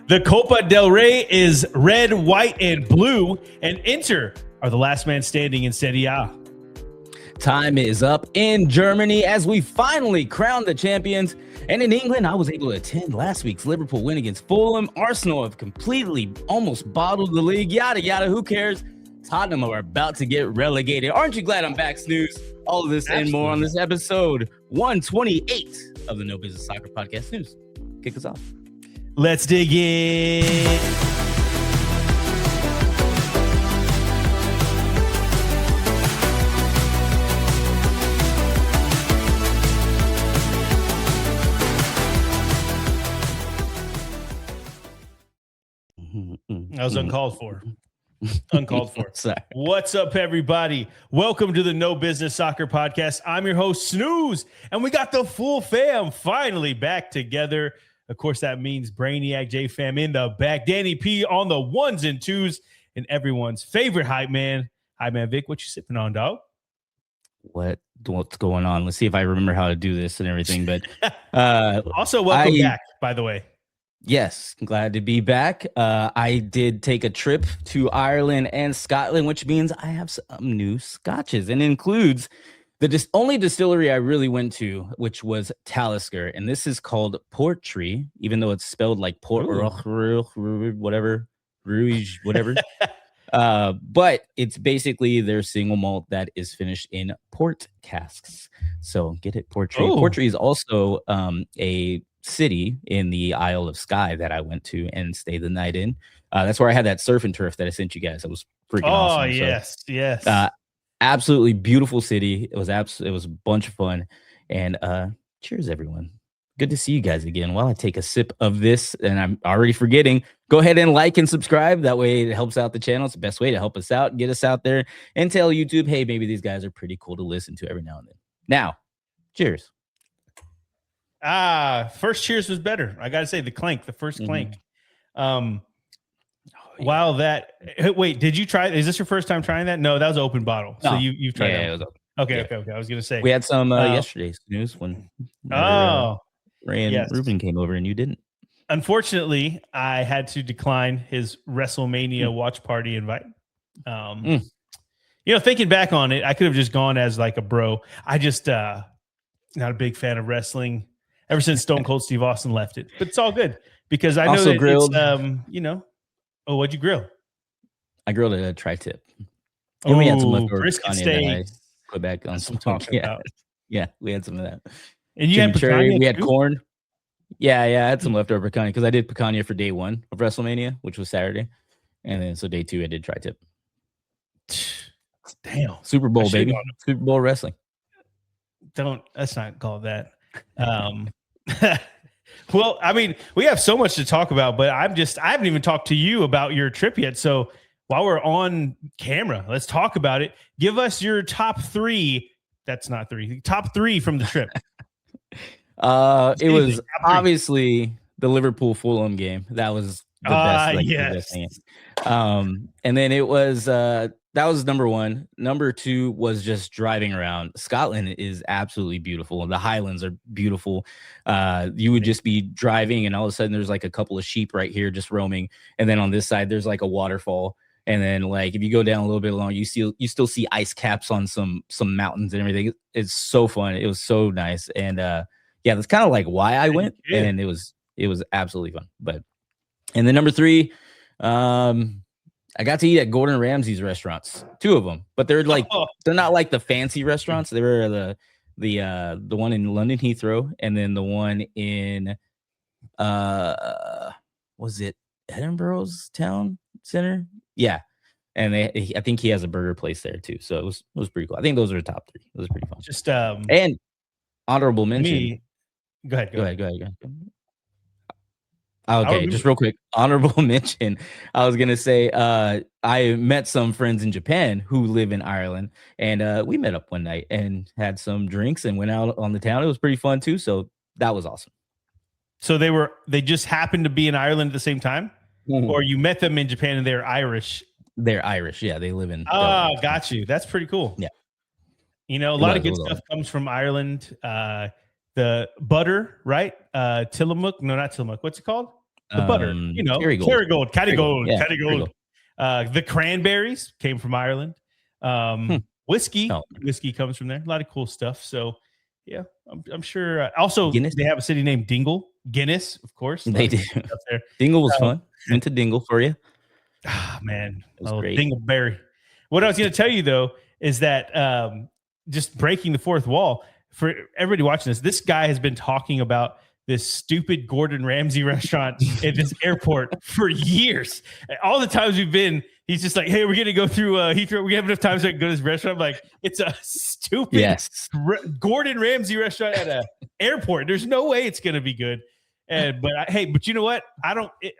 The Copa Del Rey is red, white, and blue, and Inter are the last man standing in Serie A. Time is up in Germany as we finally crown the champions. And in England, I was able to attend last week's Liverpool win against Fulham. Arsenal have completely almost bottled the league. Yada, yada, who cares? Tottenham are about to get relegated. Aren't you glad I'm back, Snooze? All of this Absolutely. And more on this episode 128 of the No Business Soccer Podcast. Snooze, kick us off. Let's dig in. That was uncalled for. Uncalled for. Sorry. What's up, everybody? Welcome to the No Business Soccer Podcast. I'm your host, Snooze, and we got the full fam finally back together. Of course, that means Brainiac J-Fam in the back. Danny P on the ones and twos, and everyone's favorite hype man, Hypeman Vick. What you sipping on, dog? What's going on? Let's see if I remember how to do this and everything. But also, welcome back, by the way. Yes, glad to be back. I did take a trip to Ireland and Scotland, which means I have some new scotches, and includes the only distillery I really went to, which was Talisker, and this is called Portree, even though it's spelled like whatever. But it's basically their single malt that is finished in port casks. So get it, Portree. Portree is also a city in the Isle of Skye that I went to and stayed the night in. That's where I had that surf and turf that I sent you guys. That was freaking awesome. Yes. Absolutely beautiful city. It was a bunch of fun. And cheers, everyone. Good to see you guys again. While I take a sip of this, and I'm already forgetting, go ahead and like and subscribe. That way it helps out the channel. It's the best way to help us out, get us out there, and tell YouTube, hey, maybe these guys are pretty cool to listen to every now and then. Now, cheers. First cheers was better. I gotta say, the first clank. Wow, wait, did you try? Is this your first time trying that? No, that was an open bottle. No. So you've tried that. It was open. Okay. I was gonna say we had some yesterday's news when Ray and Ruben came over and you didn't. Unfortunately, I had to decline his WrestleMania watch party invite. Thinking back on it, I could have just gone as like a bro. I just not a big fan of wrestling ever since Stone Cold Steve Austin left it. But it's all good because I know also that grilled. Oh, what'd you grill? I grilled a tri-tip. And we had some leftover brisket steak. Put back on some Yeah, we had some of that. And you had picanha. We had corn. Yeah, I had some leftover picanha because I did picanha for day 1 of WrestleMania, which was Saturday, and then so day 2 I did tri-tip. Damn, Super Bowl, baby, Super Bowl wrestling. Let's not call it that. Well, I mean, we have so much to talk about, but I haven't even talked to you about your trip yet. So while we're on camera, let's talk about it. Give us your top 3. That's not 3. Top 3 from the trip. It was obviously the Liverpool Fulham game. That was the best. Yes. And then it was that was number 1. Number 2 was just driving around. Scotland is absolutely beautiful. The Highlands are beautiful. You would just be driving, and all of a sudden there's like a couple of sheep right here just roaming, and then on this side there's like a waterfall. And then, like, if you go down a little bit along, you still see ice caps on some mountains and everything. It's so fun. It was so nice, and that's kind of like why I went, and it was absolutely fun. And then number 3, I got to eat at Gordon Ramsay's restaurants, 2 of them, but they're not like the fancy restaurants. They were the one in London Heathrow, and then the one in was it Edinburgh's town center? Yeah. And I think he has a burger place there too. So it was pretty cool. I think those are the top 3. It was pretty fun. Just and honorable mention. Go ahead. Okay, just real quick. Honorable mention. I was gonna say I met some friends in Japan who live in Ireland, and we met up one night and had some drinks and went out on the town. It was pretty fun too. So that was awesome. So they just happened to be in Ireland at the same time? Or you met them in Japan and they're Irish? They're Irish. Yeah, they live in. Oh, got you. That's pretty cool. Yeah. A lot of good stuff comes from Ireland. The butter, right? Tillamook. No, not Tillamook. What's it called? The butter, Kerrygold, Kerrygold. The cranberries came from Ireland. Whiskey comes from there. A lot of cool stuff. So, yeah, I'm sure. Also, Guinness. They have a city named Dingle. Guinness, of course. They do. Dingle was fun. Went to Dingle for you. Man, it was great. Dingleberry. What I was going to tell you though is that just breaking the fourth wall for everybody watching this guy has been talking about this stupid Gordon Ramsay restaurant at this airport for years. All the times we've been, he's just like, "Hey, we're gonna go through Heathrow. We have enough time to go to this restaurant." I'm like, it's a stupid Gordon Ramsay restaurant at an airport. There's no way it's gonna be good. But you know what?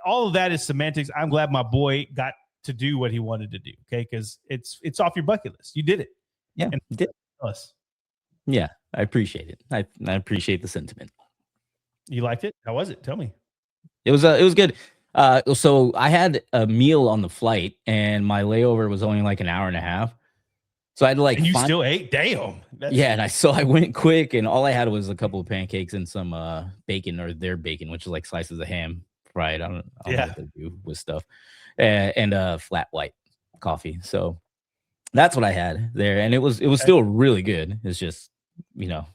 All of that is semantics. I'm glad my boy got to do what he wanted to do. Okay, because it's off your bucket list. You did it. Yeah, and did us. Yeah, I appreciate it. I appreciate the sentiment. You liked it? How was it? Tell me. It was good. So I had a meal on the flight, and my layover was only like an hour and a half. So I had to and you still ate? Damn. And I went quick, and all I had was a couple of pancakes and some bacon, or their bacon, which is like slices of ham fried. I don't know what they do with stuff, and flat white coffee. So that's what I had there, and it was still really good. It's just,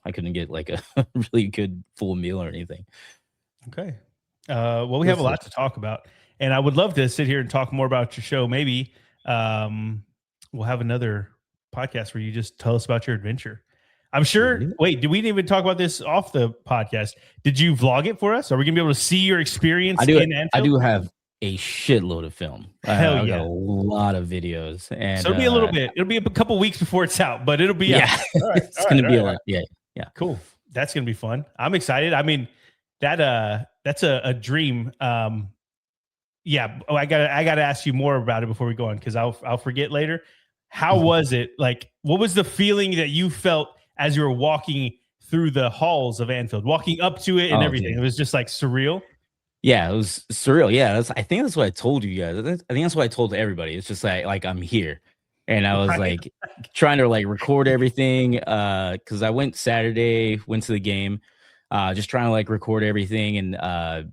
I couldn't get like a really good full meal or anything. Okay. Well, we have a lot to talk about, and I would love to sit here and talk more about your show. Maybe we'll have another podcast where you just tell us about your adventure. I'm sure. Wait, did we even talk about this off the podcast? Did you vlog it for us? Are we gonna be able to see your experience? I do have a shitload of film. I've got a lot of videos, and so it'll be a little bit. It'll be a couple weeks before it's out, but it'll be out. It's gonna be a lot. Yeah. Cool. That's gonna be fun. I'm excited. I mean, that's a dream. I gotta ask you more about it before we go on, because I'll forget later. How was it? Like, what was the feeling that you felt as you were walking through the halls of Anfield, walking up to it and everything? Dude. It was just like surreal. Yeah, it was surreal. Yeah, I think that's what I told you guys. I think that's what I told everybody. It's just like I'm here, and I was like trying to like record everything because I went Saturday, went to the game, just trying to like record everything, and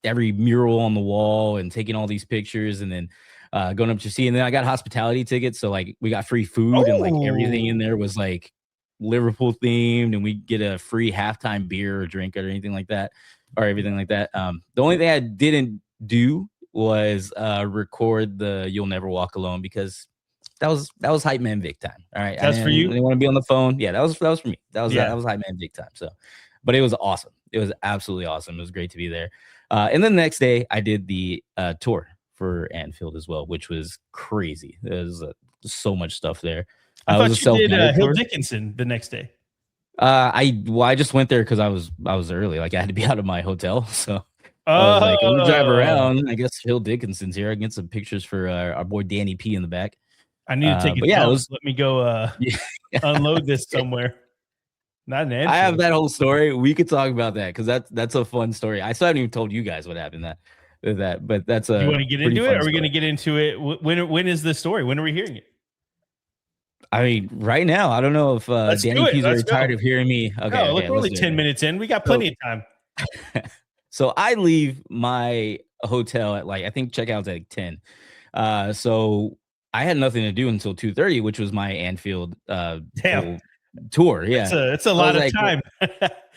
every mural on the wall, and taking all these pictures, and then going up to see. And then I got hospitality tickets, so like we got free food, and like everything in there was like Liverpool themed, and we get a free halftime beer or drink or anything like that, or everything like that. The only thing I didn't do was record the "You'll Never Walk Alone," because that was Hypeman Vick time. All right, that's for you. You want to be on the phone? Yeah, that was for me. That was Hypeman Vick time. So, but it was awesome. It was absolutely awesome. It was great to be there. And then the next day, I did the tour for Anfield as well, which was crazy. There's so much stuff there. I thought you did Hill Dickinson the next day. I just went there because I was early. Like I had to be out of my hotel, so I was like, let me drive around. I guess Hill Dickinson's here. I can get some pictures for our boy Danny P in the back. I need to take it. Let me go unload this somewhere. Not an answer. I have that whole story. We could talk about that because that's a fun story. I still haven't even told you guys what happened but that's a. You want to get into it? Are we going to get into it? When is the story? When are we hearing it? I mean, right now. I don't know if Danny P's very tired of hearing me. Okay, look, we're only 10 minutes in. We got plenty of time. So I leave my hotel at I think checkout's at 10. So I had nothing to do until 2:30, which was my Anfield tour. Yeah, it's a lot of time.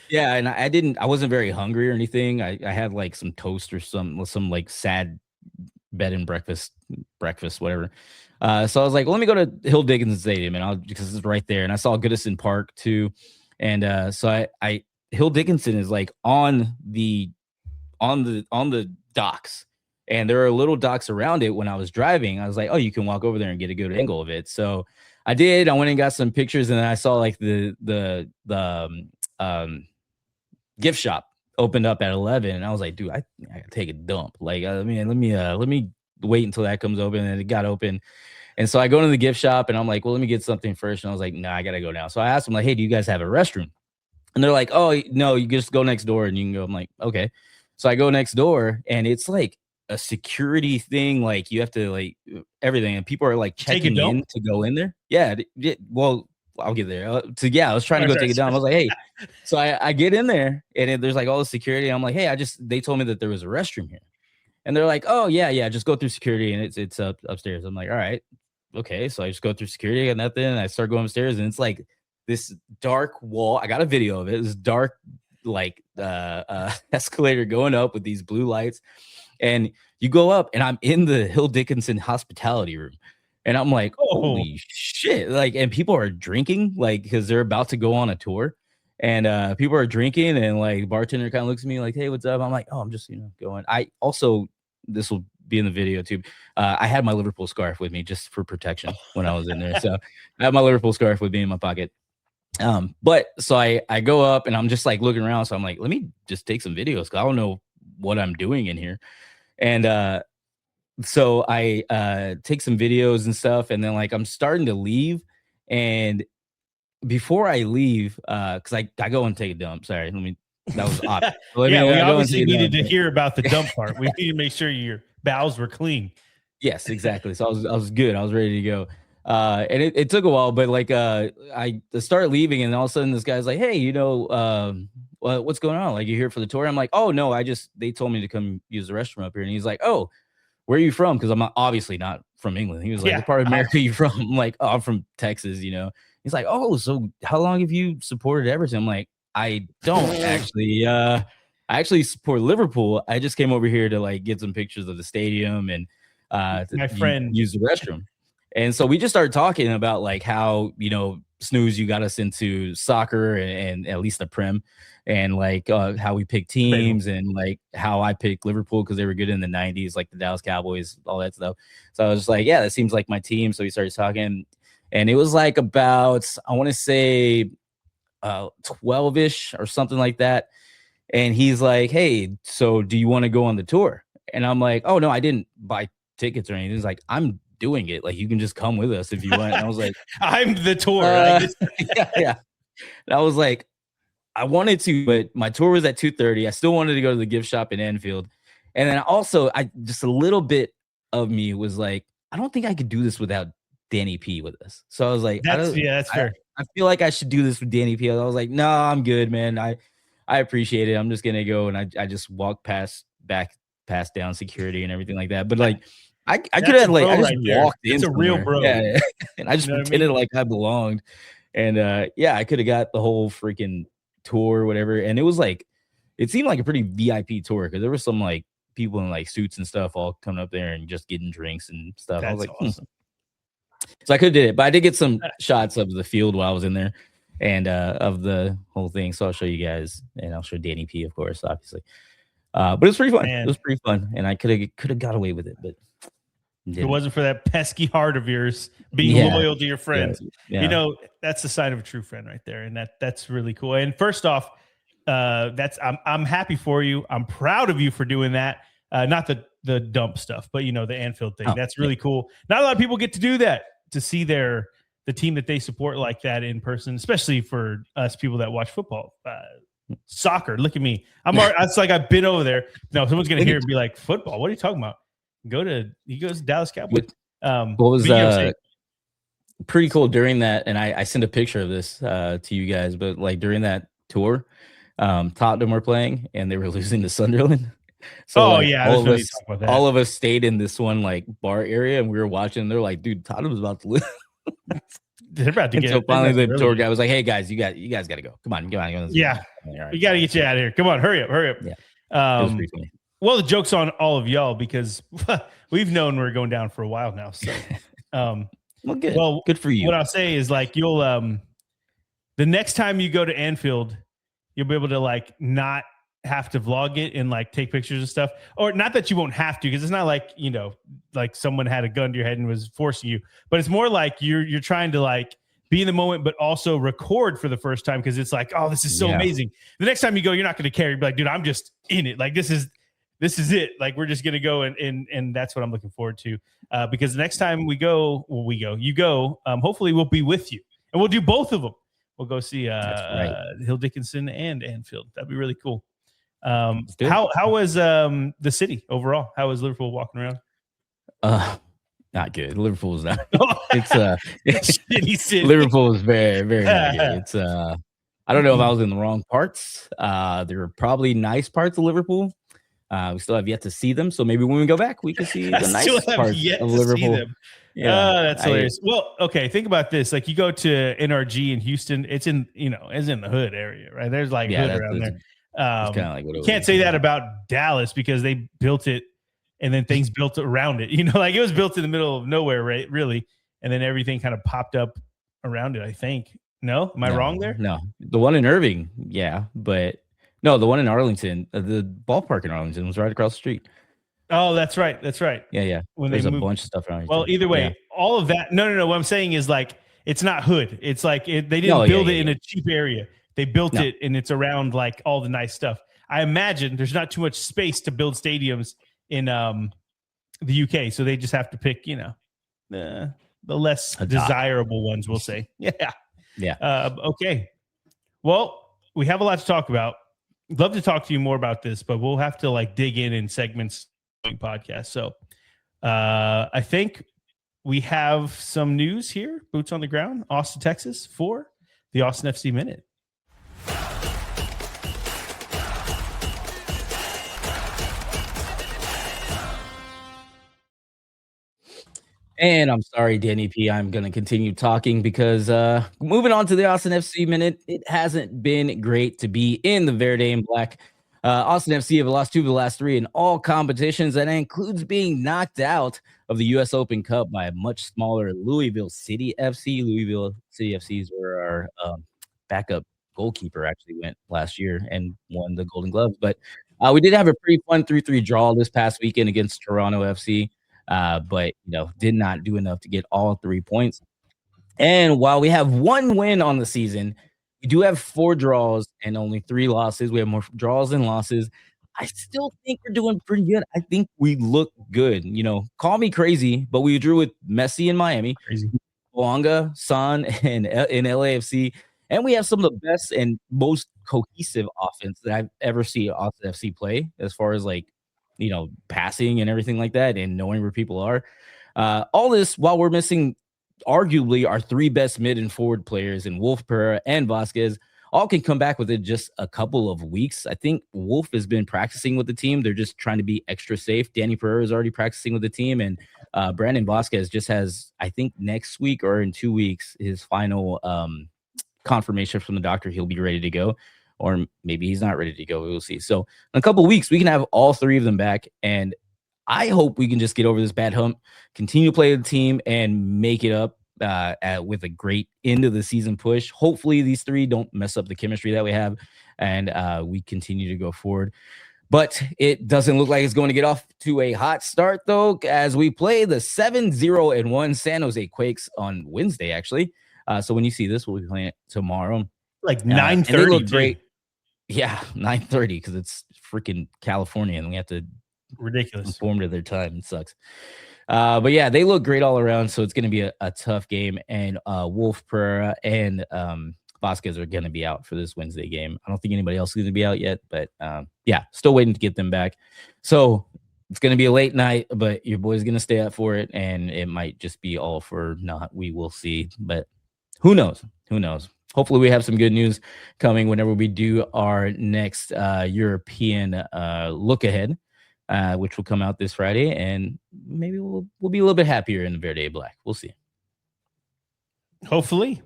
Yeah, and I wasn't very hungry or anything. I had like some toast or some like sad bed and breakfast, whatever. So I was like, well, let me go to Hill Dickinson Stadium, and because it's right there. And I saw Goodison Park too, and so I Hill Dickinson is like on the docks, and there are little docks around it. When I was driving, I was like, oh, you can walk over there and get a good angle of it. So I did. I went and got some pictures, and then I saw like the gift shop opened up at 11, and I was like, dude, I gotta take a dump. Like, let me wait until that comes open. And it got open, and so I go into the gift shop, and I'm like, well, let me get something first. And I was like, nah, I gotta go now. So I asked them like, hey, do you guys have a restroom? And they're like, oh no, you just go next door and you can go. I'm like, okay. So I go next door, and it's like a security thing. Like you have to like everything, and people are like checking in to go in there. Yeah. Well, I'll get there. I was trying to go take it down. I was like, hey, so I get in there and there's like all the security. I'm like, hey, they told me that there was a restroom here. And they're like, oh yeah, just go through security and it's upstairs. I'm like, all right, okay. So I just go through security, I got nothing. And I start going upstairs and it's like this dark wall. I got a video of it. This dark, like escalator going up with these blue lights. And you go up and I'm in the Hill Dickinson hospitality room. And I'm like, holy shit. Like, and people are drinking, like, because they're about to go on a tour. And people are drinking, and like bartender kind of looks at me like, hey, what's up? I'm like, oh, I'm just, going. I also, this will be in the video too. I had my Liverpool scarf with me just for protection when I was in there. So I have my Liverpool scarf with me in my pocket. But so I go up and I'm just like looking around. So I'm like, let me just take some videos because I don't know what I'm doing in here. And so I take some videos and stuff, and then like I'm starting to leave, and before I leave, because I go and take a dump. Sorry, that was obvious. We obviously needed to hear about the dump part. We needed to make sure your bowels were clean. Yes, exactly. So I was good. I was ready to go. And it took a while, but like I started leaving, and all of a sudden this guy's like, hey, what's going on? Like, you here for the tour? I'm like, oh no, they told me to come use the restroom up here. And he's like, oh, where are you from? Because I'm obviously not from England. He was like, what part of America are you from? I'm like, oh, I'm from Texas, He's like, oh, so how long have you supported Everton? I'm like, I don't actually. I actually support Liverpool. I just came over here to like get some pictures of the stadium and my friend use the restroom. And so we just started talking about like how, Snooze, you got us into soccer and at least the Prem, and like how we pick teams and like how I picked Liverpool because they were good in the 90s, like the Dallas Cowboys, all that stuff. So I was just like, yeah, that seems like my team. So we started talking, and it was like about, I want to say 12-ish or something like that. And he's like, hey, so do you want to go on the tour? And I'm like, oh no, I didn't buy tickets or anything. He's like, I'm doing it. Like, you can just come with us if you want. And I was like, I'm the tour. Yeah. And I was like, I wanted to, but my tour was at 2:30. I still wanted to go to the gift shop in Anfield. And then also, just a little bit of me was like, I don't think I could do this without Danny P with us. So I was like, that's fair. I feel like I should do this with Danny P. I was like, no, I'm good, man. I appreciate it. I'm just gonna go. And I just walked past down security and everything like that. But like, I could have like, I just walked in. It's a real bro. Yeah. And I just pretended like I belonged. And I could have got the whole freaking tour or whatever. And it was like, it seemed like a pretty VIP tour because there was some like people in like suits and stuff all coming up there and just getting drinks and stuff. I was like, awesome. So I could have did it, but I did get some shots of the field while I was in there and of the whole thing. So I'll show you guys, and I'll show Danny P, of course, obviously. But it was pretty fun. Man. It was pretty fun, and I could have got away with it, but if it wasn't for that pesky heart of yours being loyal to your friends. Yeah. That's the sign of a true friend right there, and that's really cool. And first off, I'm happy for you. I'm proud of you for doing that. Not the dump stuff, but the Anfield thing. That's really cool. Not a lot of people get to do that, to see the team that they support like that in person, especially for us people that watch football. Soccer, look at me. It's like I've been over there. No, someone's gonna hear it and be like, football, what are you talking about? He goes to Dallas Cowboys. What was pretty cool during that, and I sent a picture of this to you guys, but like during that tour, Tottenham were playing and they were losing to Sunderland. So all of us stayed in this one like bar area, and we were watching. They're like, dude, Tottenham's about to lose. They're about to get. So finally, the tour guy was like, "Hey guys, you guys got to go. Come on. Yeah, we got to get you out of here. Come on, hurry up. Yeah. Well, the joke's on all of y'all because we've known we're going down for a while now. So, good for you. What I'll say is like you'll the next time you go to Anfield, you'll be able to like not have to vlog it and like take pictures and stuff, or not that you won't have to, because it's not like like someone had a gun to your head and was forcing you, but it's more like you're trying to like be in the moment but also record for the first time because it's like, oh, this is so amazing. The next time you go, you're not going to care. You'll be like, dude, I'm just in it. Like this is it. Like we're just going to go and that's what I'm looking forward to because the next time you go, hopefully we'll be with you and we'll do both of them. We'll go see Hill Dickinson and Anfield. That'd be really cool. How was the city overall? How was Liverpool walking around? not good. Liverpool is not. It's shitty city. Liverpool is very, very not good. It's I don't know if I was in the wrong parts. There are probably nice parts of Liverpool. We still have yet to see them, so maybe when we go back, we can see the nice parts of Liverpool. Yeah, that's hilarious. Well, okay, think about this. Like you go to NRG in Houston, it's in the hood area, right? There's like hood around there. It's kind of like what you can't say that about Dallas because they built it and then things built around it. Like it was built in the middle of nowhere, right? Really, and then everything kind of popped up around it. I think. No, am I wrong there? No, the one in Irving, yeah, but no, the one in Arlington, the ballpark in Arlington was right across the street. Oh, that's right. That's right. Yeah. When there's a bunch of stuff around. Well, either way, all of that. No. What I'm saying is like it's not hood. It's like they didn't build it in a cheap area. They built it and it's around like all the nice stuff. I imagine there's not too much space to build stadiums in the UK, so they just have to pick, the less desirable ones. We'll say, yeah. Okay. Well, we have a lot to talk about. I'd love to talk to you more about this, but we'll have to like dig in segments podcast. So I think we have some news here. Boots on the ground, Austin, Texas, for the Austin FC Minute. And I'm sorry, Danny P. I'm going to continue talking because moving on to the Austin FC Minute, it hasn't been great to be in the Verde and Black. Austin FC have lost 2 of the last 3 in all competitions, and that includes being knocked out of the U.S. Open Cup by a much smaller Louisville City FC. Louisville City FCs were our backup goalkeeper, actually went last year and won the Golden Gloves. But we did have a pretty fun 3-3 draw this past weekend against Toronto FC. But did not do enough to get all 3 points. And while we have 1 win on the season, we do have 4 draws and only 3 losses. We have more draws than losses. I still think we're doing pretty good. I think we look good. Call me crazy, but we drew with Messi in Miami, Boanga, Son, and in LAFC, and we have some of the best and most cohesive offense that I've ever seen Austin FC play, as far as like passing and everything like that and knowing where people are. All this while we're missing arguably our 3 best mid and forward players in Wolf, Pereira, and Vasquez. All can come back within just a couple of weeks. I think Wolf has been practicing with the team. They're just trying to be extra safe. Danny Pereira is already practicing with the team, and Brandon Vasquez just has, I think next week or in 2 weeks, his final confirmation from the doctor he'll be ready to go. Or maybe he's not ready to go. We'll see. So in a couple of weeks, we can have all 3 of them back. And I hope we can just get over this bad hump, continue to play the team, and make it up with a great end of the season push. Hopefully these 3 don't mess up the chemistry that we have, and we continue to go forward. But it doesn't look like it's going to get off to a hot start, though, as we play the 7-0-1 San Jose Quakes on Wednesday, actually. So when you see this, we'll be playing it tomorrow. Like 9:30. Great. Yeah, 9:30 because it's freaking California and we have to conform to their time. It sucks. But yeah, they look great all around. So it's going to be a tough game. And Wolf, Pereira, and Vasquez are going to be out for this Wednesday game. I don't think anybody else is going to be out yet. But yeah, still waiting to get them back. So it's going to be a late night, but your boy's going to stay up for it. And it might just be all for naught. We will see. But who knows? Who knows? Hopefully we have some good news coming whenever we do our next European look ahead, which will come out this Friday, and maybe we'll be a little bit happier in the Verde Black. We'll see. Hopefully,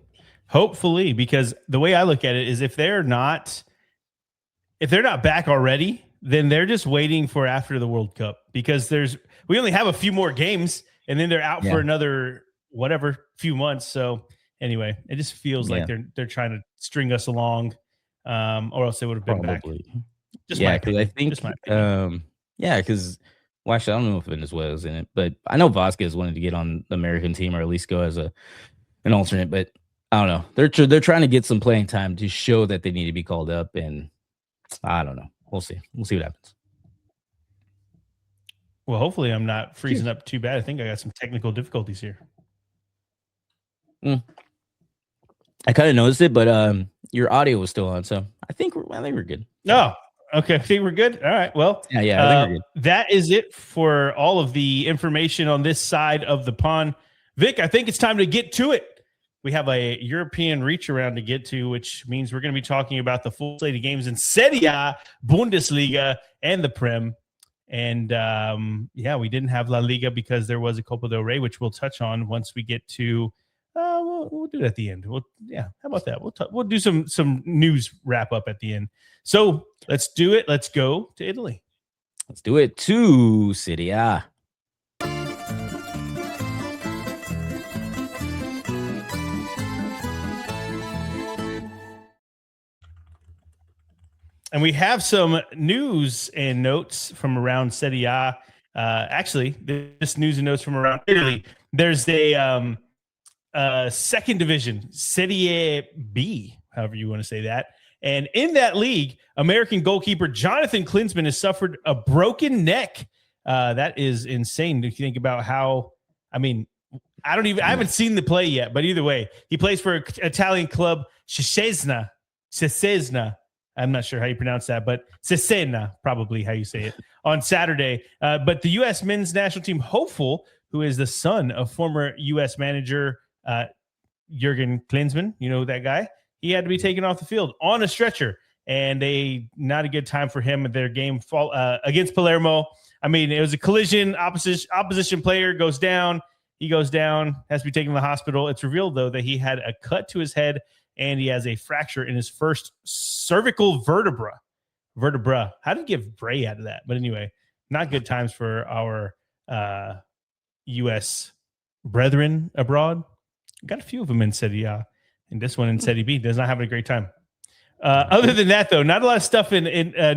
because the way I look at it is if they're not back already, then they're just waiting for after the World Cup, because we only have a few more games and then they're out for another few months. So anyway, it just feels like they're trying to string us along, or else they would have been back. Because I think, because actually, I don't know if Venezuela's in it, but I know Vasquez wanted to get on the American team or at least go as an alternate. But I don't know. They're trying to get some playing time to show that they need to be called up, and I don't know. We'll see. We'll see what happens. Well, hopefully, I'm not freezing up too bad. I think I got some technical difficulties here. I kind of noticed it, but your audio was still on, so I think we're good. No, Okay, I think we're good. All right. Well, Yeah, I think we're good. That is it for all of the information on this side of the pond. Vic, I think it's time to get to it. We have a European reach around to get to, which means we're going to be talking about the full slate of games in Serie A, Bundesliga, and the Prem. And we didn't have La Liga because there was a Copa del Rey, which we'll touch on once we get to. We'll do it at the end. How about that? We'll do some news wrap up at the end. So let's do it. Let's go to Italy. Let's do it to Serie A. And we have some news and notes from around Serie A. Actually, this news and notes from around Italy. There's a second division, Serie B, however you want to say that. And in that league, American goalkeeper Jonathan Klinsmann has suffered a broken neck. That is insane. If you think about how, I haven't seen the play yet, but either way, he plays for Italian club Cesena. I'm not sure how you pronounce that, but Cesena, probably how you say it, on Saturday. But the U.S. men's national team hopeful, who is the son of former U.S. manager Jurgen Klinsmann, you know that guy, he had to be taken off the field on a stretcher, and not a good time for him at their game against Palermo. It was a collision. Opposition player goes down. He goes down, has to be taken to the hospital. It's revealed, though, that he had a cut to his head, and he has a fracture in his first cervical vertebra. How did you get Bray out of that? But anyway, not good times for our U.S. brethren abroad. Got a few of them in Serie A, and this one in Serie B does not have a great time. Other than that, though, not a lot of stuff in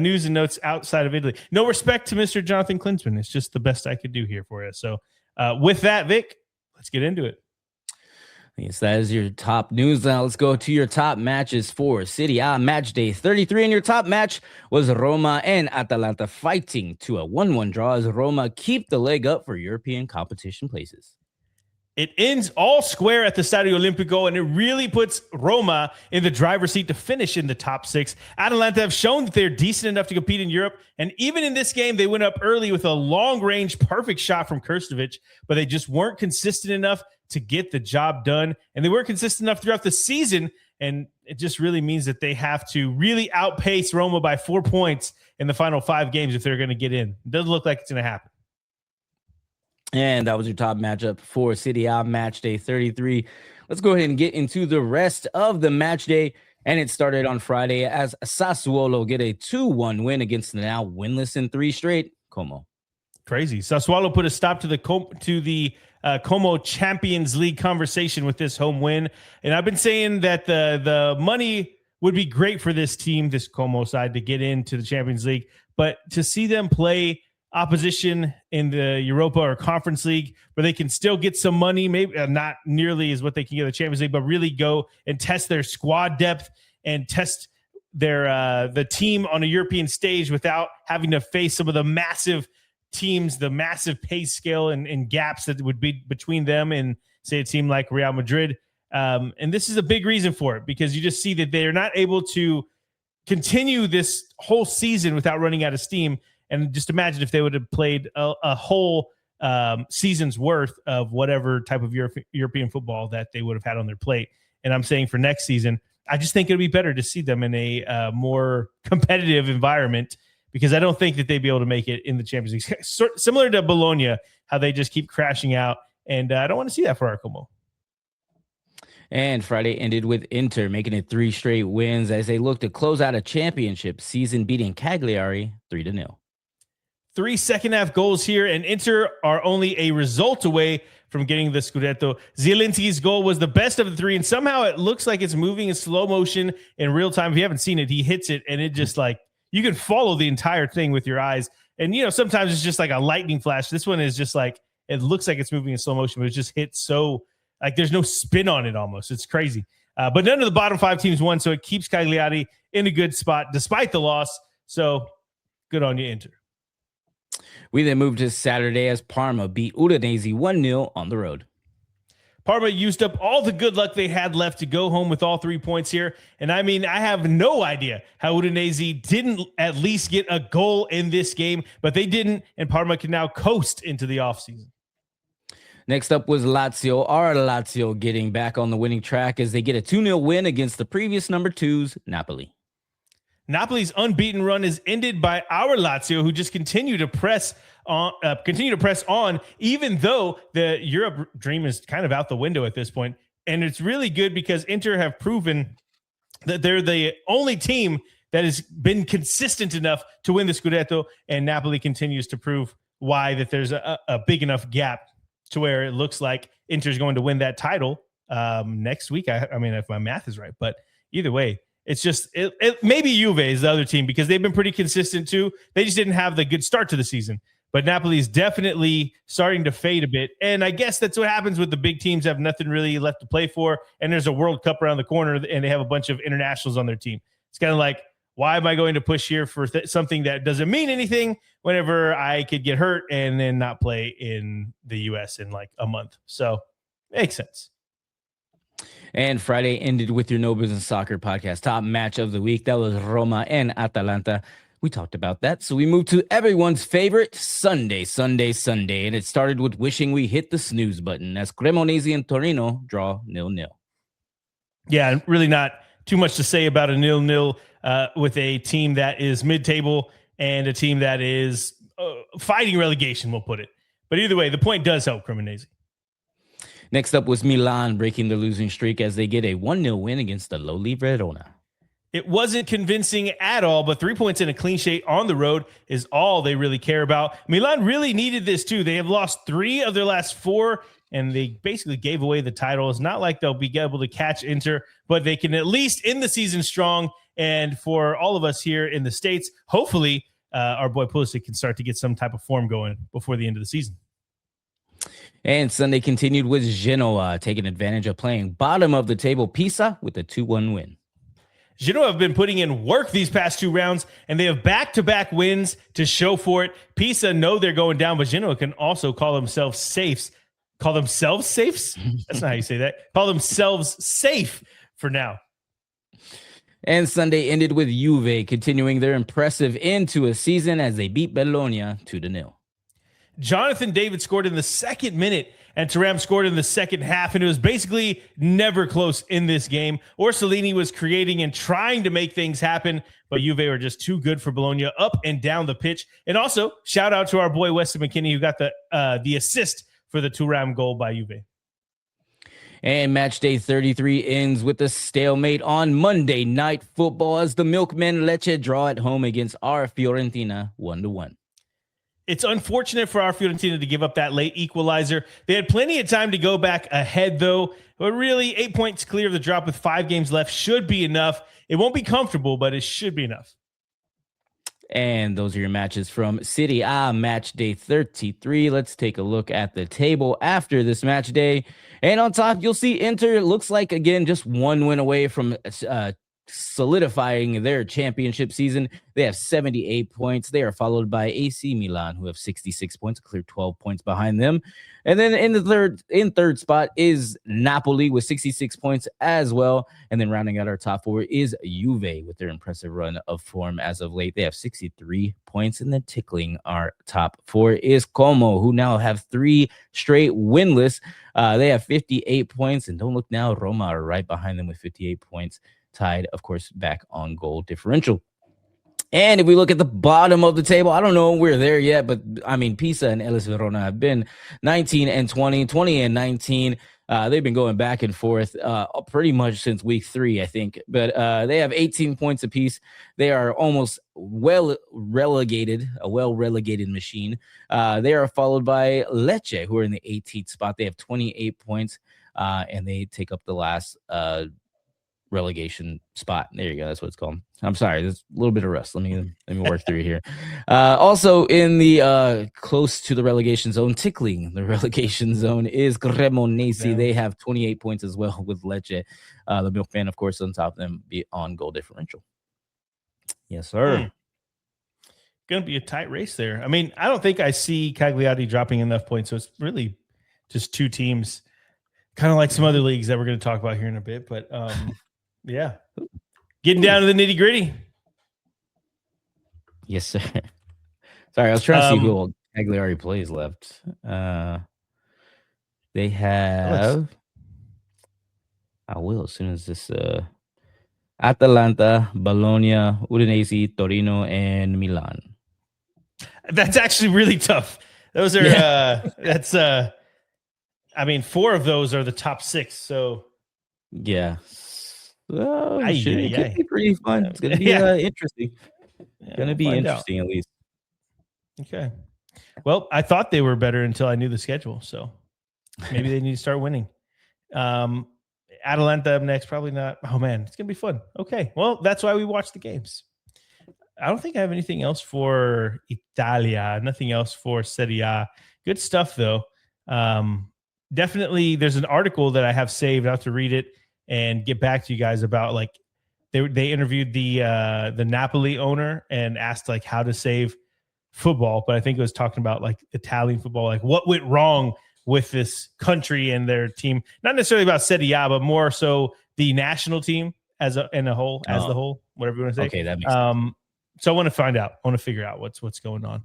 news and notes outside of Italy. No respect to Mr. Jonathan Klinsmann. It's just the best I could do here for you. So with that, Vic, let's get into it. Yes, that is your top news. Now let's go to your top matches for Serie A match day 33. And your top match was Roma and Atalanta fighting to a 1-1 draw as Roma keep the leg up for European competition places. It ends all square at the Stadio Olimpico, and it really puts Roma in the driver's seat to finish in the top 6. Atalanta have shown that they're decent enough to compete in Europe, and even in this game, they went up early with a long-range perfect shot from Krstovic, but they just weren't consistent enough to get the job done, and they weren't consistent enough throughout the season, and it just really means that they have to really outpace Roma by 4 points in the final 5 games if they're going to get in. It doesn't look like it's going to happen. And that was your top matchup for Serie A match day 33. Let's go ahead and get into the rest of the match day. And it started on Friday as Sassuolo get a 2-1 win against the now winless in 3 straight Como. Crazy. Sassuolo put a stop to the Como Champions League conversation with this home win. And I've been saying that the money would be great for this team, this Como side, to get into the Champions League. But to see them play opposition in the Europa or Conference League where they can still get some money, maybe not nearly as what they can get in the Champions League, but really go and test their squad depth and test their the team on a European stage without having to face some of the massive teams, the massive pay scale and gaps that would be between them and, say, a team like Real Madrid. And this is a big reason for it, because you just see that they are not able to continue this whole season without running out of steam. And just imagine if they would have played a whole season's worth of whatever type of European football that they would have had on their plate. And I'm saying for next season, I just think it'd be better to see them in a more competitive environment, because I don't think that they'd be able to make it in the Champions League. Similar to Bologna, how they just keep crashing out. And I don't want to see that for our Como. And Friday ended with Inter making it 3 straight wins as they look to close out a championship season, beating Cagliari 3-0. 3 second-half goals here, and Inter are only a result away from getting the Scudetto. Zielinski's goal was the best of the 3, and somehow it looks like it's moving in slow motion in real time. If you haven't seen it, he hits it, and it just like you can follow the entire thing with your eyes. And, you know, sometimes it's just like a lightning flash. This one is just like it looks like it's moving in slow motion, but it just hits so like there's no spin on it almost. It's crazy. But none of the bottom 5 teams won, so it keeps Cagliari in a good spot despite the loss. So good on you, Inter. We then moved to Saturday as Parma beat Udinese 1-0 on the road. Parma used up all the good luck they had left to go home with all 3 points here. And I mean, I have no idea how Udinese didn't at least get a goal in this game, but they didn't, and Parma can now coast into the offseason. Next up was Lazio. Our Lazio getting back on the winning track as they get a 2-0 win against the previous number 2's Napoli. Napoli's unbeaten run is ended by our Lazio, who just continue to press on, even though the Europe dream is kind of out the window at this point. And it's really good because Inter have proven that they're the only team that has been consistent enough to win the Scudetto, and Napoli continues to prove why that there's a big enough gap to where it looks like Inter's going to win that title next week. I mean, if my math is right, but either way, it's just maybe Juve is the other team because they've been pretty consistent too. They just didn't have the good start to the season. But Napoli is definitely starting to fade a bit. And I guess that's what happens with the big teams have nothing really left to play for. And there's a World Cup around the corner and they have a bunch of internationals on their team. It's kind of like, why am I going to push here for something that doesn't mean anything whenever I could get hurt and then not play in the U.S. in like a month? So makes sense. And Friday ended with your No Business Soccer podcast top match of the week. That was Roma and Atalanta. We talked about that. So we moved to everyone's favorite Sunday. And it started with wishing we hit the snooze button as Cremonese and Torino draw 0-0. Yeah, really not too much to say about a 0-0 with a team that is mid-table and a team that is fighting relegation, we'll put it. But either way, the point does help Cremonese. Next up was Milan breaking the losing streak as they get a 1-0 win against the lowly Verona. It wasn't convincing at all, but 3 points and a clean sheet on the road is all they really care about. Milan really needed this too. They have lost 3 of their last 4, and they basically gave away the title. It's not like they'll be able to catch Inter, but they can at least end the season strong. And for all of us here in the States, hopefully our boy Pulisic can start to get some type of form going before the end of the season. And Sunday continued with Genoa taking advantage of playing bottom of the table Pisa with a 2-1 win. Genoa have been putting in work these past 2 rounds, and they have back-to-back wins to show for it. Pisa know they're going down, but Genoa can also call themselves safes. Call themselves safes? That's not how you say that. Call themselves safe for now. And Sunday ended with Juve continuing their impressive end to a season as they beat Bologna 2-0. Jonathan David scored in the second minute, and Thuram scored in the second half, and it was basically never close in this game. Orsolini was creating and trying to make things happen, but Juve were just too good for Bologna up and down the pitch. And also, shout out to our boy Weston McKennie, who got the assist for the Thuram goal by Juve. And match day 33 ends with a stalemate on Monday Night Football as the Milkmen Lecce draw at home against our Fiorentina 1-1. It's unfortunate for our Fiorentina to give up that late equalizer. They had plenty of time to go back ahead, though. But really, 8 points clear of the drop with 5 games left should be enough. It won't be comfortable, but it should be enough. And those are your matches from Serie A match day 33. Let's take a look at the table after this match day. And on top, you'll see Inter. It looks like, again, just 1 win away from solidifying their championship season. They have 78 points. They are followed by AC Milan, who have 66 points, clear 12 points behind them. And then in third spot is Napoli with 66 points as well. And then rounding out our top 4 is Juve with their impressive run of form as of late. They have 63 points. And then tickling our top 4 is Como, who now have 3 straight winless. They have 58 points. And don't look now, Roma are right behind them with 58 points. Tied, of course, back on goal differential. And if we look at the bottom of the table, I don't know if we're there yet, but I mean, Pisa and Hellas Verona have been 19 and 20, 20 and 19. They've been going back and forth pretty much since week 3, I think. But they have 18 points apiece. They are almost a well-relegated machine. They are followed by Lecce, who are in the 18th spot. They have 28 points, and they take up the last relegation spot. There you go. That's what it's called. I'm sorry. There's a little bit of rust. Let me work through here. Also in the close to the relegation zone, tickling the relegation zone is Cremonese. Yeah. They have 28 points as well with Lecce. The Milkman, of course, on top of them be on goal differential. Yes, sir. Going to be a tight race there. I mean, I don't think I see Cagliari dropping enough points. So it's really just 2 teams Kind of like some other leagues that we're going to talk about here in a bit. But yeah, getting down to the nitty gritty. Yes, sir. Sorry, I was trying to see who old Cagliari plays left. They have. I will as soon as this. Atalanta, Bologna, Udinese, Torino, and Milan. That's actually really tough. Those are that's I mean, 4 of those are the top 6. So yeah, it could be pretty fun. It's gonna be interesting. Gonna be interesting at least. Okay. Well, I thought they were better until I knew the schedule. So maybe they need to start winning. Atalanta up next, probably not. Oh man, it's gonna be fun. Okay, well, that's why we watch the games. I don't think I have anything else for Italia. Nothing else for Serie A. Good stuff though. Definitely, there's an article that I have saved. I have to read it and get back to you guys about like they interviewed the Napoli owner and asked like how to save football, but I think it was talking about like Italian football, like what went wrong with this country and their team, not necessarily about Serie A, but more so the national team as the whole, whatever you want to say. Okay, that makes sense. So I want to find out. I want to figure out what's going on,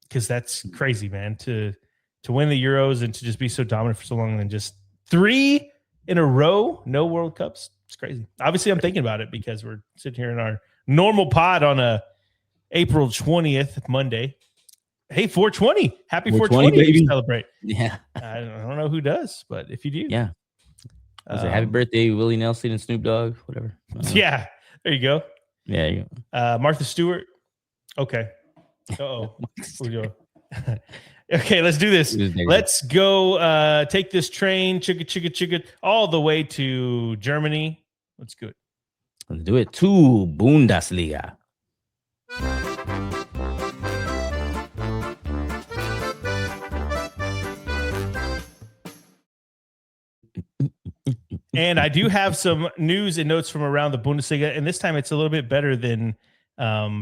because that's crazy, man. To win the Euros and to just be so dominant for so long, and then just 3 in a row, no World Cups. It's crazy. Obviously, I'm thinking about it because we're sitting here in our normal pod on a April 20th, Monday. Hey, 420. Happy 420 baby. Celebrate. Yeah. I don't know who does, but if you do. Yeah. Happy birthday, Willie Nelson and Snoop Dogg, whatever. Yeah. There you go. Yeah, you go. Martha Stewart. Okay. Uh-oh. Okay, let's do this. Let's go take this train, chugga, all the way to Germany. Let's do it. Let's do it to Bundesliga. And I do have some news and notes from around the Bundesliga, and this time it's a little bit better than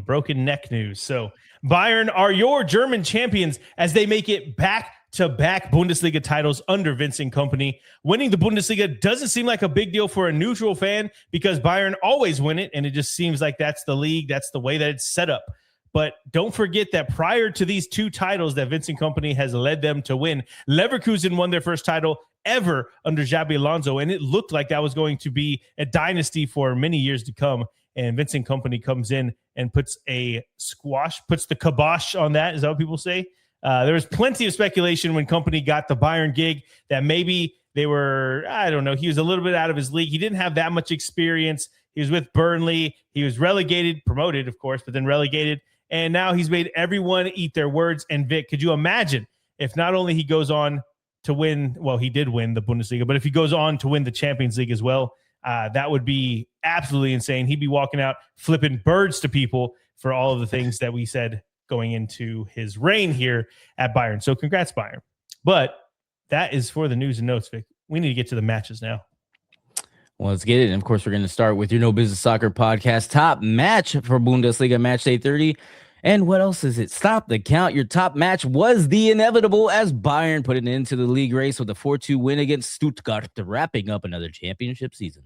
broken neck news. So Bayern are your German champions as they make it back-to-back Bundesliga titles under Vincent Kompany. Winning the Bundesliga doesn't seem like a big deal for a neutral fan because Bayern always win it, and it just seems like that's the league, that's the way that it's set up. But don't forget that prior to these 2 titles that Vincent Kompany has led them to win, Leverkusen won their first title ever under Xabi Alonso, and it looked like that was going to be a dynasty for many years to come. And Vincent Kompany comes in and puts the kibosh on that. Is that what people say? There was plenty of speculation when Kompany got the Bayern gig that maybe they were, I don't know, he was a little bit out of his league. He didn't have that much experience. He was with Burnley. He was relegated, promoted, of course, but then relegated. And now he's made everyone eat their words. And Vic, could you imagine if not only he goes on to win, well, he did win the Bundesliga, but if he goes on to win the Champions League as well, that would be absolutely insane. He'd be walking out flipping birds to people for all of the things that we said going into his reign here at Bayern. So congrats, Bayern. But that is for the news and notes, Vic. We need to get to the matches now. Well, let's get it. And of course, we're going to start with your No Business Soccer podcast top match for Bundesliga Matchday 30. And what else is it? Stop the count. Your top match was the inevitable as Bayern put it into the league race with a 4-2 win against Stuttgart, wrapping up another championship season.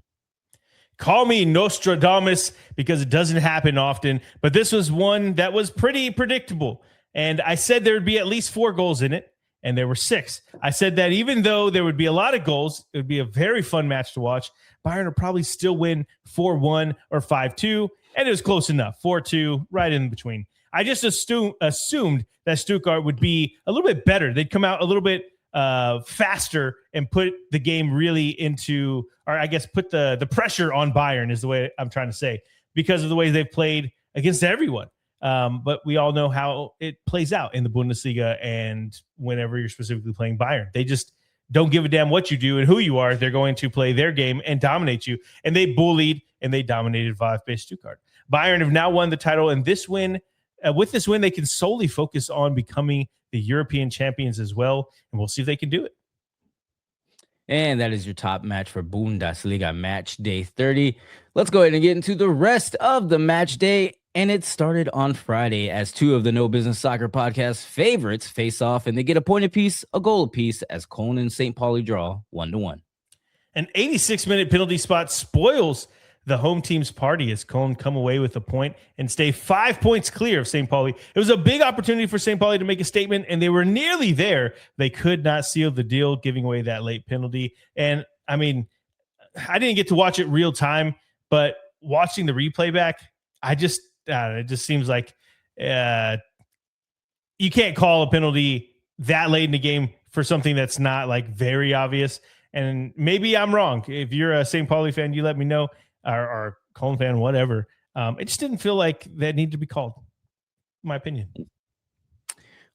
Call me Nostradamus because it doesn't happen often, but this was one that was pretty predictable. And I said there would be at least 4 goals in it, and there were 6. I said that even though there would be a lot of goals, it would be a very fun match to watch. Bayern would probably still win 4-1 or 5-2, and it was close enough, 4-2, right in between. I just assumed that Stuttgart would be a little bit better. They'd come out a little bit faster and put the game really into, or I guess put the pressure on Bayern is the way I'm trying to say, because of the way they've played against everyone. But we all know how it plays out in the Bundesliga and whenever you're specifically playing Bayern. They just don't give a damn what you do and who you are. They're going to play their game and dominate you. And they bullied and they dominated VfB Stuttgart. Bayern have now won the title, and this win, with this win, they can solely focus on becoming the European champions as well, and we'll see if they can do it. And that is your top match for Bundesliga Match Day 30. Let's go ahead and get into the rest of the match day. And it started on Friday as two of the No Business Soccer podcast favorites face off, and they get a point apiece, a goal apiece, as Cologne and St. Pauli draw 1-1. An 86-minute penalty spot spoils the home team's party as Cologne come away with a point and stay 5 points clear of St. Pauli. It was a big opportunity for St. Pauli to make a statement, and they were nearly there. They could not seal the deal, giving away that late penalty. And, I mean, I didn't get to watch it real time, but watching the replay back, it just seems like you can't call a penalty that late in the game for something that's not like very obvious. And maybe I'm wrong. If you're a St. Pauli fan, you let me know, or Cologne fan, whatever. It just didn't feel like that needed to be called, in my opinion.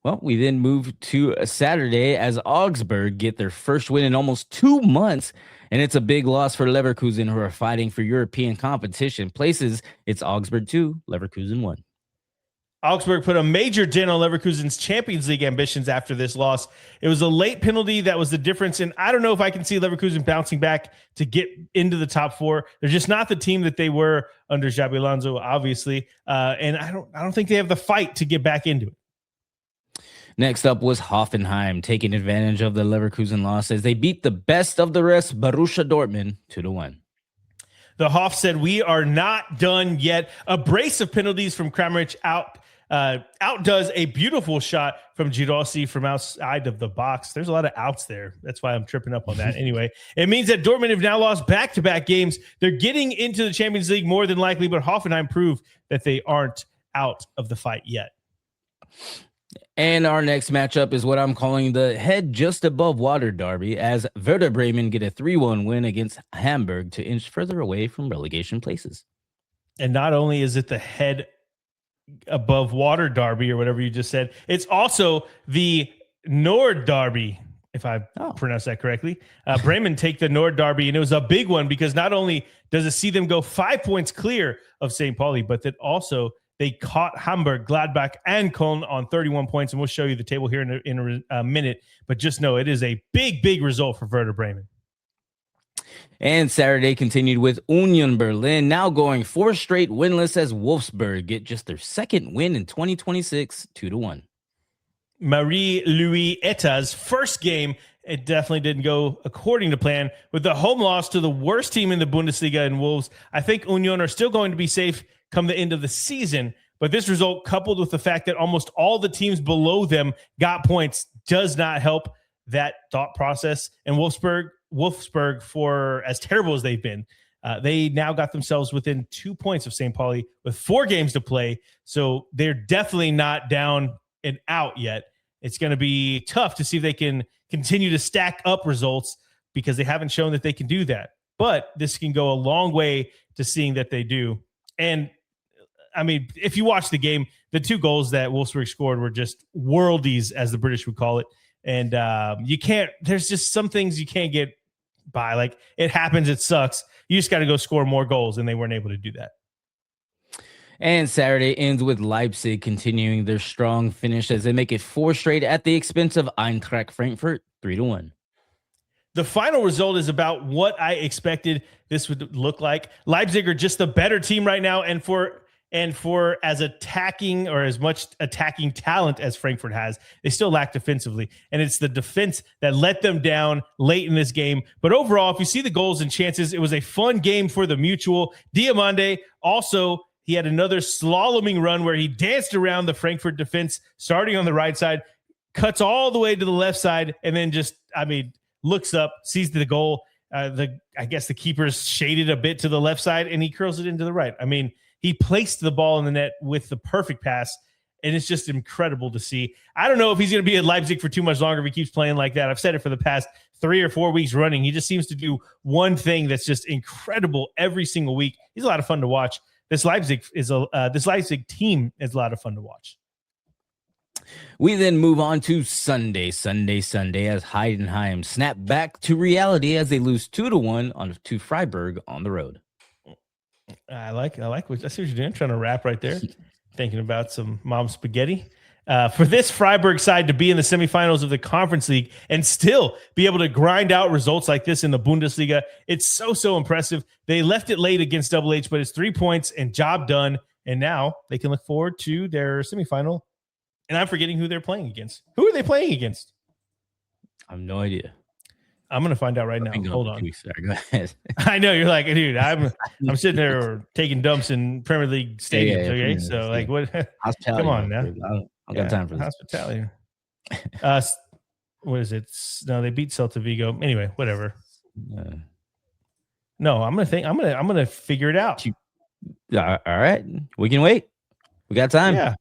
Well, we then move to a Saturday as Augsburg get their first win in almost 2 months. And it's a big loss for Leverkusen, who are fighting for European competition places. It's Augsburg 2, Leverkusen 1. Augsburg put a major dent on Leverkusen's Champions League ambitions after this loss. It was a late penalty that was the difference, and I don't know if I can see Leverkusen bouncing back to get into the top four. They're just not the team that they were under Xabi Alonso, obviously, and I don't think they have the fight to get back into it. Next up was Hoffenheim, taking advantage of the Leverkusen loss as they beat the best of the rest, Borussia Dortmund, 2-1. The Hoff said, "We are not done yet." A brace of penalties from Kramaric outdoes a beautiful shot from Girassi from outside of the box. There's a lot of outs there. That's why I'm tripping up on that. Anyway, it means that Dortmund have now lost back-to-back games. They're getting into the Champions League more than likely, but Hoffenheim proved that they aren't out of the fight yet. And our next matchup is what I'm calling the head just above water derby, as Werder Bremen get a 3-1 win against Hamburg to inch further away from relegation places. And not only is it the head above water derby or whatever you just said, it's also the Nord derby, if I pronounce that correctly. Bremen take the Nord derby, and it was a big one because not only does it see them go 5 points clear of St. Pauli, but that also they caught Hamburg, Gladbach, and Köln on 31 points, and we'll show you the table here in a minute. But just know it is a big, big result for Werder Bremen. And Saturday continued with Union Berlin, now going 4 straight winless as Wolfsburg get just their second win in 2026, 2-1. Marie-Louis Eta's first game, it definitely didn't go according to plan. With the home loss to the worst team in the Bundesliga and Wolves, I think Union are still going to be safe come the end of the season. But this result, coupled with the fact that almost all the teams below them got points, does not help that thought process. And Wolfsburg, for as terrible as they've been, they now got themselves within 2 points of St. Pauli with 4 games to play. So they're definitely not down and out yet. It's going to be tough to see if they can continue to stack up results because they haven't shown that they can do that. But this can go a long way to seeing that they do. And I mean, if you watch the game, the 2 goals that Wolfsburg scored were just worldies, as the British would call it. And there's just some things you can't get by. Like, it happens, it sucks. You just got to go score more goals, and they weren't able to do that. And Saturday ends with Leipzig continuing their strong finish as they make it 4 straight at the expense of Eintracht Frankfurt, 3-1. The final result is about what I expected this would look like. Leipzig are just the better team right now, and for as attacking or as much attacking talent as Frankfurt has, they still lack defensively. And it's the defense that let them down late in this game. But overall, if you see the goals and chances, it was a fun game for the Mutual. Diamande also, he had another slaloming run where he danced around the Frankfurt defense, starting on the right side, cuts all the way to the left side, and then looks up, sees the goal. I guess the keeper's shaded a bit to the left side, and he curls it into the right. I mean, he placed the ball in the net with the perfect pass, and it's just incredible to see. I don't know if he's going to be at Leipzig for too much longer if he keeps playing like that. I've said it for the past 3 or 4 weeks running. He just seems to do one thing that's just incredible every single week. He's a lot of fun to watch. This Leipzig team is a lot of fun to watch. We then move on to Sunday as Heidenheim snap back to reality as they lose 2-1 to Freiburg on the road. I like what I see what you're doing. I'm trying to rap right there. Thinking about some mom spaghetti. For this Freiburg side to be in the semifinals of the Conference League and still be able to grind out results like this in the Bundesliga, it's so impressive. They left it late against Double H, but it's 3 points and job done. And now they can look forward to their semifinal. And I'm forgetting who they're playing against. Who are they playing against? I have no idea. I'm going to find out right now. Hold on. Sorry, go ahead. I know you're like, dude, I'm sitting there taking dumps in Premier League stadiums. Okay. So like what, come on now. I got time for this. Hospitality. What is it? No, they beat Celta Vigo. Anyway, whatever. No, I'm going to figure it out. All right. We can wait. We got time. Yeah.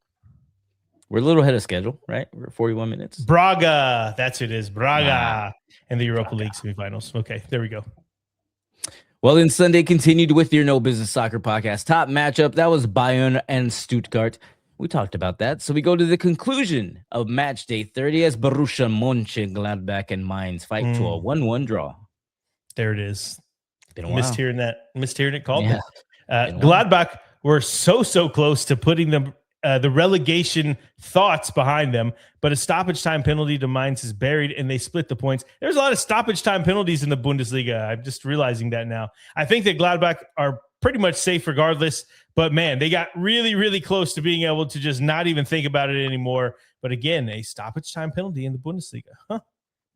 We're a little ahead of schedule, right? We're 41 minutes. Braga. That's who it is. Braga and the Europa League semifinals. Okay, there we go. Well, then Sunday continued with your No Business Soccer podcast. Top matchup, that was Bayern and Stuttgart. We talked about that. So we go to the conclusion of match day 30 as Borussia Mönchengladbach and Mainz fight to a 1-1 draw. There it is. Been a while. Missed hearing it called. Yeah. Gladbach were so close to putting them the relegation thoughts behind them, but a stoppage time penalty to Mainz is buried and they split the points. There's a lot of stoppage time penalties in the Bundesliga. I'm just realizing that now. I think that Gladbach are pretty much safe regardless, but man, they got really close to being able to just not even think about it anymore. But again, a stoppage time penalty in the Bundesliga.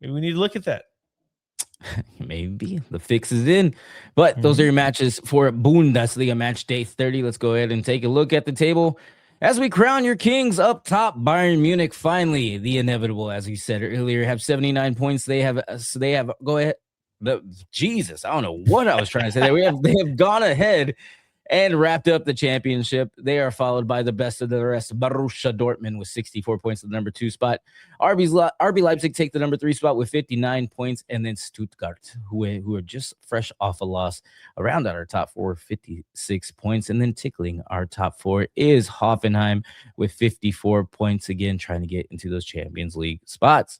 Maybe we need to look at that. Maybe the fix is in, but those are your matches for Bundesliga match day 30. Let's go ahead and take a look at the table. As we crown your kings up top, Bayern Munich, finally, the inevitable, as we said earlier, have 79 points. They have, go ahead. Jesus, I don't know what I was trying to say there. They have gone ahead and wrapped up the championship. They are followed by the best of the rest, Borussia Dortmund with 64 points at the number 2 spot. RB Leipzig take the number 3 spot with 59 points, and then Stuttgart, who are just fresh off a loss, around our top 4, 56 points, and then tickling our top 4 is Hoffenheim with 54 points, again trying to get into those Champions League spots.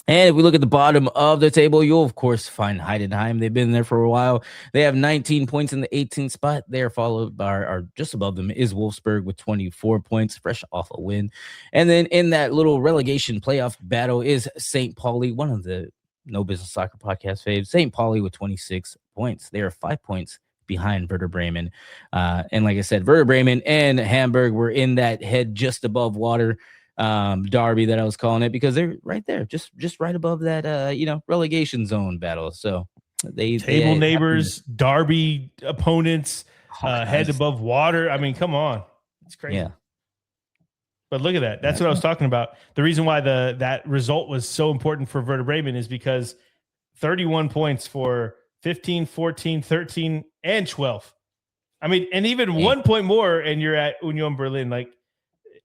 And if we look at the bottom of the table, you'll, of course, find Heidenheim. They've been there for a while. They have 19 points in the 18th spot. They are followed by, or just above them, is Wolfsburg with 24 points, fresh off a win. And then in that little relegation playoff battle is St. Pauli, one of the No Business Soccer podcast faves. St. Pauli with 26 points. They are 5 points behind Werder Bremen. And like I said, Werder Bremen and Hamburg were in that head just above water derby that I was calling it, because they're right there, just right above that relegation zone battle. So they neighbors, derby opponents, head above water. I mean, come on, it's crazy. Yeah. But look at that. That's what I was talking about. The reason why that result was so important for Werder Bremen is because 31 points for 15, 14, 13, and 12. I mean, and even 1 point more, and you're at Union Berlin. Like,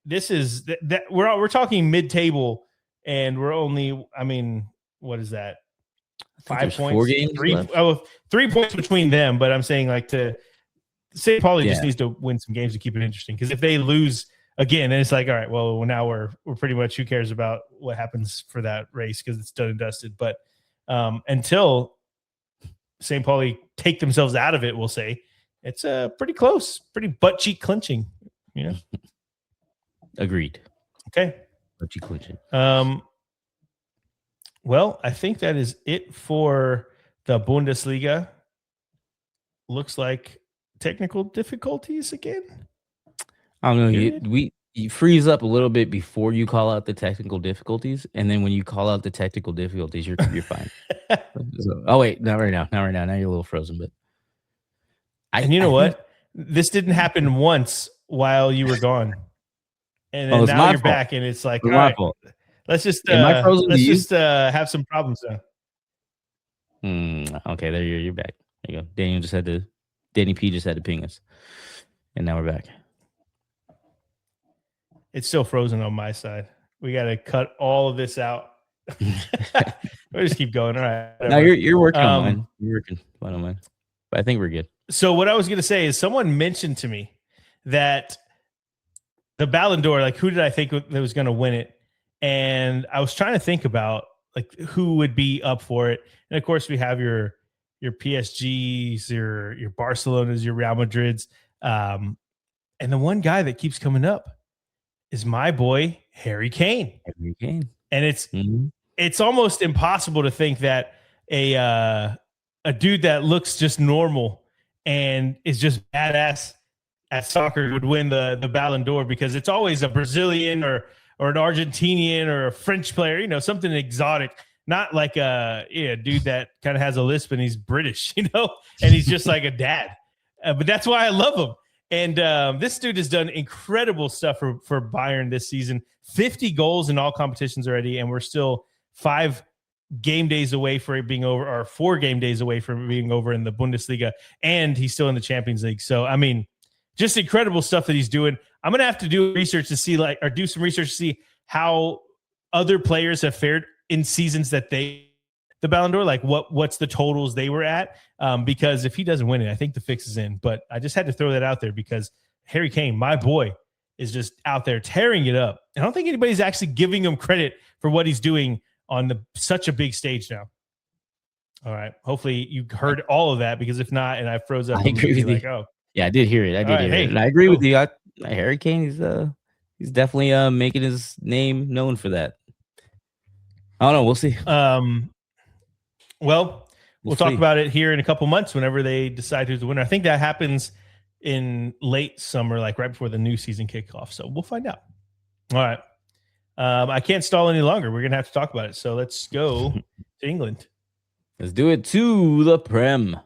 this is that we're talking mid-table, and we're only, I mean, what is that? 5 points, 4 games, 3 points between them. But I'm saying, like, to St. Pauli just needs to win some games to keep it interesting. Because if they lose again, then it's like, all right, well, now we're pretty much, who cares about what happens for that race, because it's done and dusted. But until St. Pauli take themselves out of it, we'll say it's pretty close, pretty butt cheek clinching, you know. Agreed. Okay. Butt cheek clinching. Well, I think that is it for the Bundesliga. Looks like technical difficulties again. I don't know. You freeze up a little bit before you call out the technical difficulties, and then when you call out the technical difficulties, you're fine. Oh wait, not right now. Now you're a little frozen, but you know what? This didn't happen once while you were gone, and then now you're back, and it's like, all right, let's just have some problems now. Okay, there you're back. There you go. Danny P just had to ping us, and now we're back. It's still frozen on my side. We got to cut all of this out. We'll just keep going. All right. No, you're working on mine. You're working fine on mine. But I think we're good. So what I was going to say is, someone mentioned to me that the Ballon d'Or, like, who did I think that was going to win it? And I was trying to think about, like, who would be up for it. And of course, we have your PSGs, your Barcelonas, your Real Madrids. And the one guy that keeps coming up is my boy, Harry Kane. And it's almost impossible to think that a dude that looks just normal and is just badass at soccer would win the Ballon d'Or, because it's always a Brazilian or an Argentinian or a French player, something exotic, not like a dude that kind of has a lisp and he's British, and he's just like a dad. But that's why I love him. And this dude has done incredible stuff for Bayern this season. 50 goals in all competitions already, and we're still 5 game days away for it being over, or 4 game days away from it being over in the Bundesliga, and he's still in the Champions League. So, I mean, just incredible stuff that he's doing. I'm going to have to do research to see, do some research to see how other players have fared in seasons that the Ballon d'Or, like what's the totals they were at. Because if he doesn't win it, I think the fix is in. But I just had to throw that out there because Harry Kane, my boy, is just out there tearing it up. I don't think anybody's actually giving him credit for what he's doing on such a big stage now. All right. Hopefully you heard all of that, because if not, and I froze up, I agree with you. like, oh. Yeah, I did hear it. I did hear it. And I agree with you. Harry Kane, he's definitely making his name known for that. I don't know. We'll see. Well, we'll talk about it here in a couple months whenever they decide who's the winner. I think that happens in late summer, like right before the new season kickoff. So we'll find out. All right. I can't stall any longer. We're going to have to talk about it. So let's go to England. Let's do it to the Prem.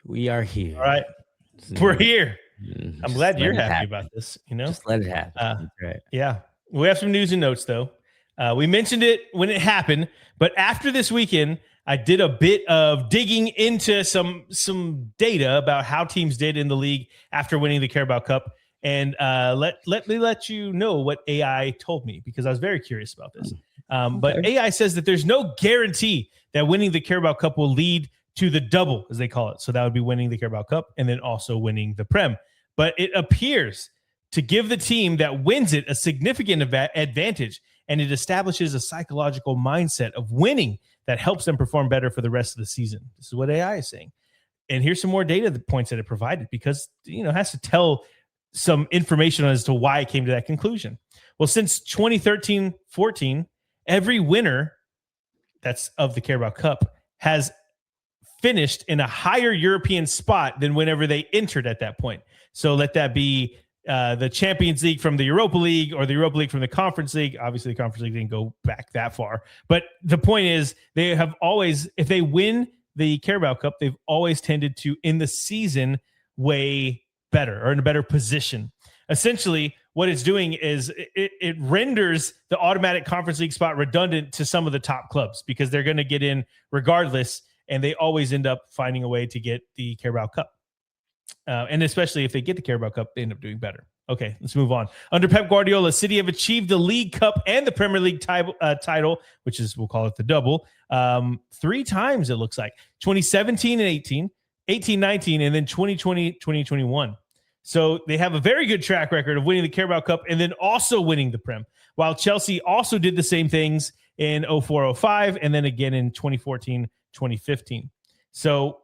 We are here. All right. We're here. I'm glad you're happy about this. Just let it happen. Right. Yeah. We have some news and notes, though. We mentioned it when it happened, but after this weekend, I did a bit of digging into some data about how teams did in the league after winning the Carabao Cup. And let me let you know what AI told me, because I was very curious about this. But AI says that there's no guarantee that winning the Carabao Cup will lead to the double, as they call it. So that would be winning the Carabao Cup and then also winning the Prem. But it appears to give the team that wins it a significant advantage, and it establishes a psychological mindset of winning that helps them perform better for the rest of the season. This is what AI is saying. And here's some more data that points that it provided, because it has to tell some information as to why it came to that conclusion. Well, since 2013-14, every winner that's of the Carabao Cup has finished in a higher European spot than whenever they entered at that point. So let that be the Champions League from the Europa League, or the Europa League from the Conference League. Obviously, the Conference League didn't go back that far. But the point is, they have always, if they win the Carabao Cup, they've always tended to, in the season, way better, or in a better position. Essentially, what it's doing is it renders the automatic Conference League spot redundant to some of the top clubs, because they're going to get in regardless, and they always end up finding a way to get the Carabao Cup. And especially if they get the Carabao Cup, they end up doing better. Okay, let's move on. Under Pep Guardiola, City have achieved the League Cup and the Premier League title, which is, we'll call it the double, 3 times, it looks like. 2017 and 18, 18-19, and then 2020, 2021. So they have a very good track record of winning the Carabao Cup and then also winning the Prem, while Chelsea also did the same things in 04-05 and then again in 2014-2015. So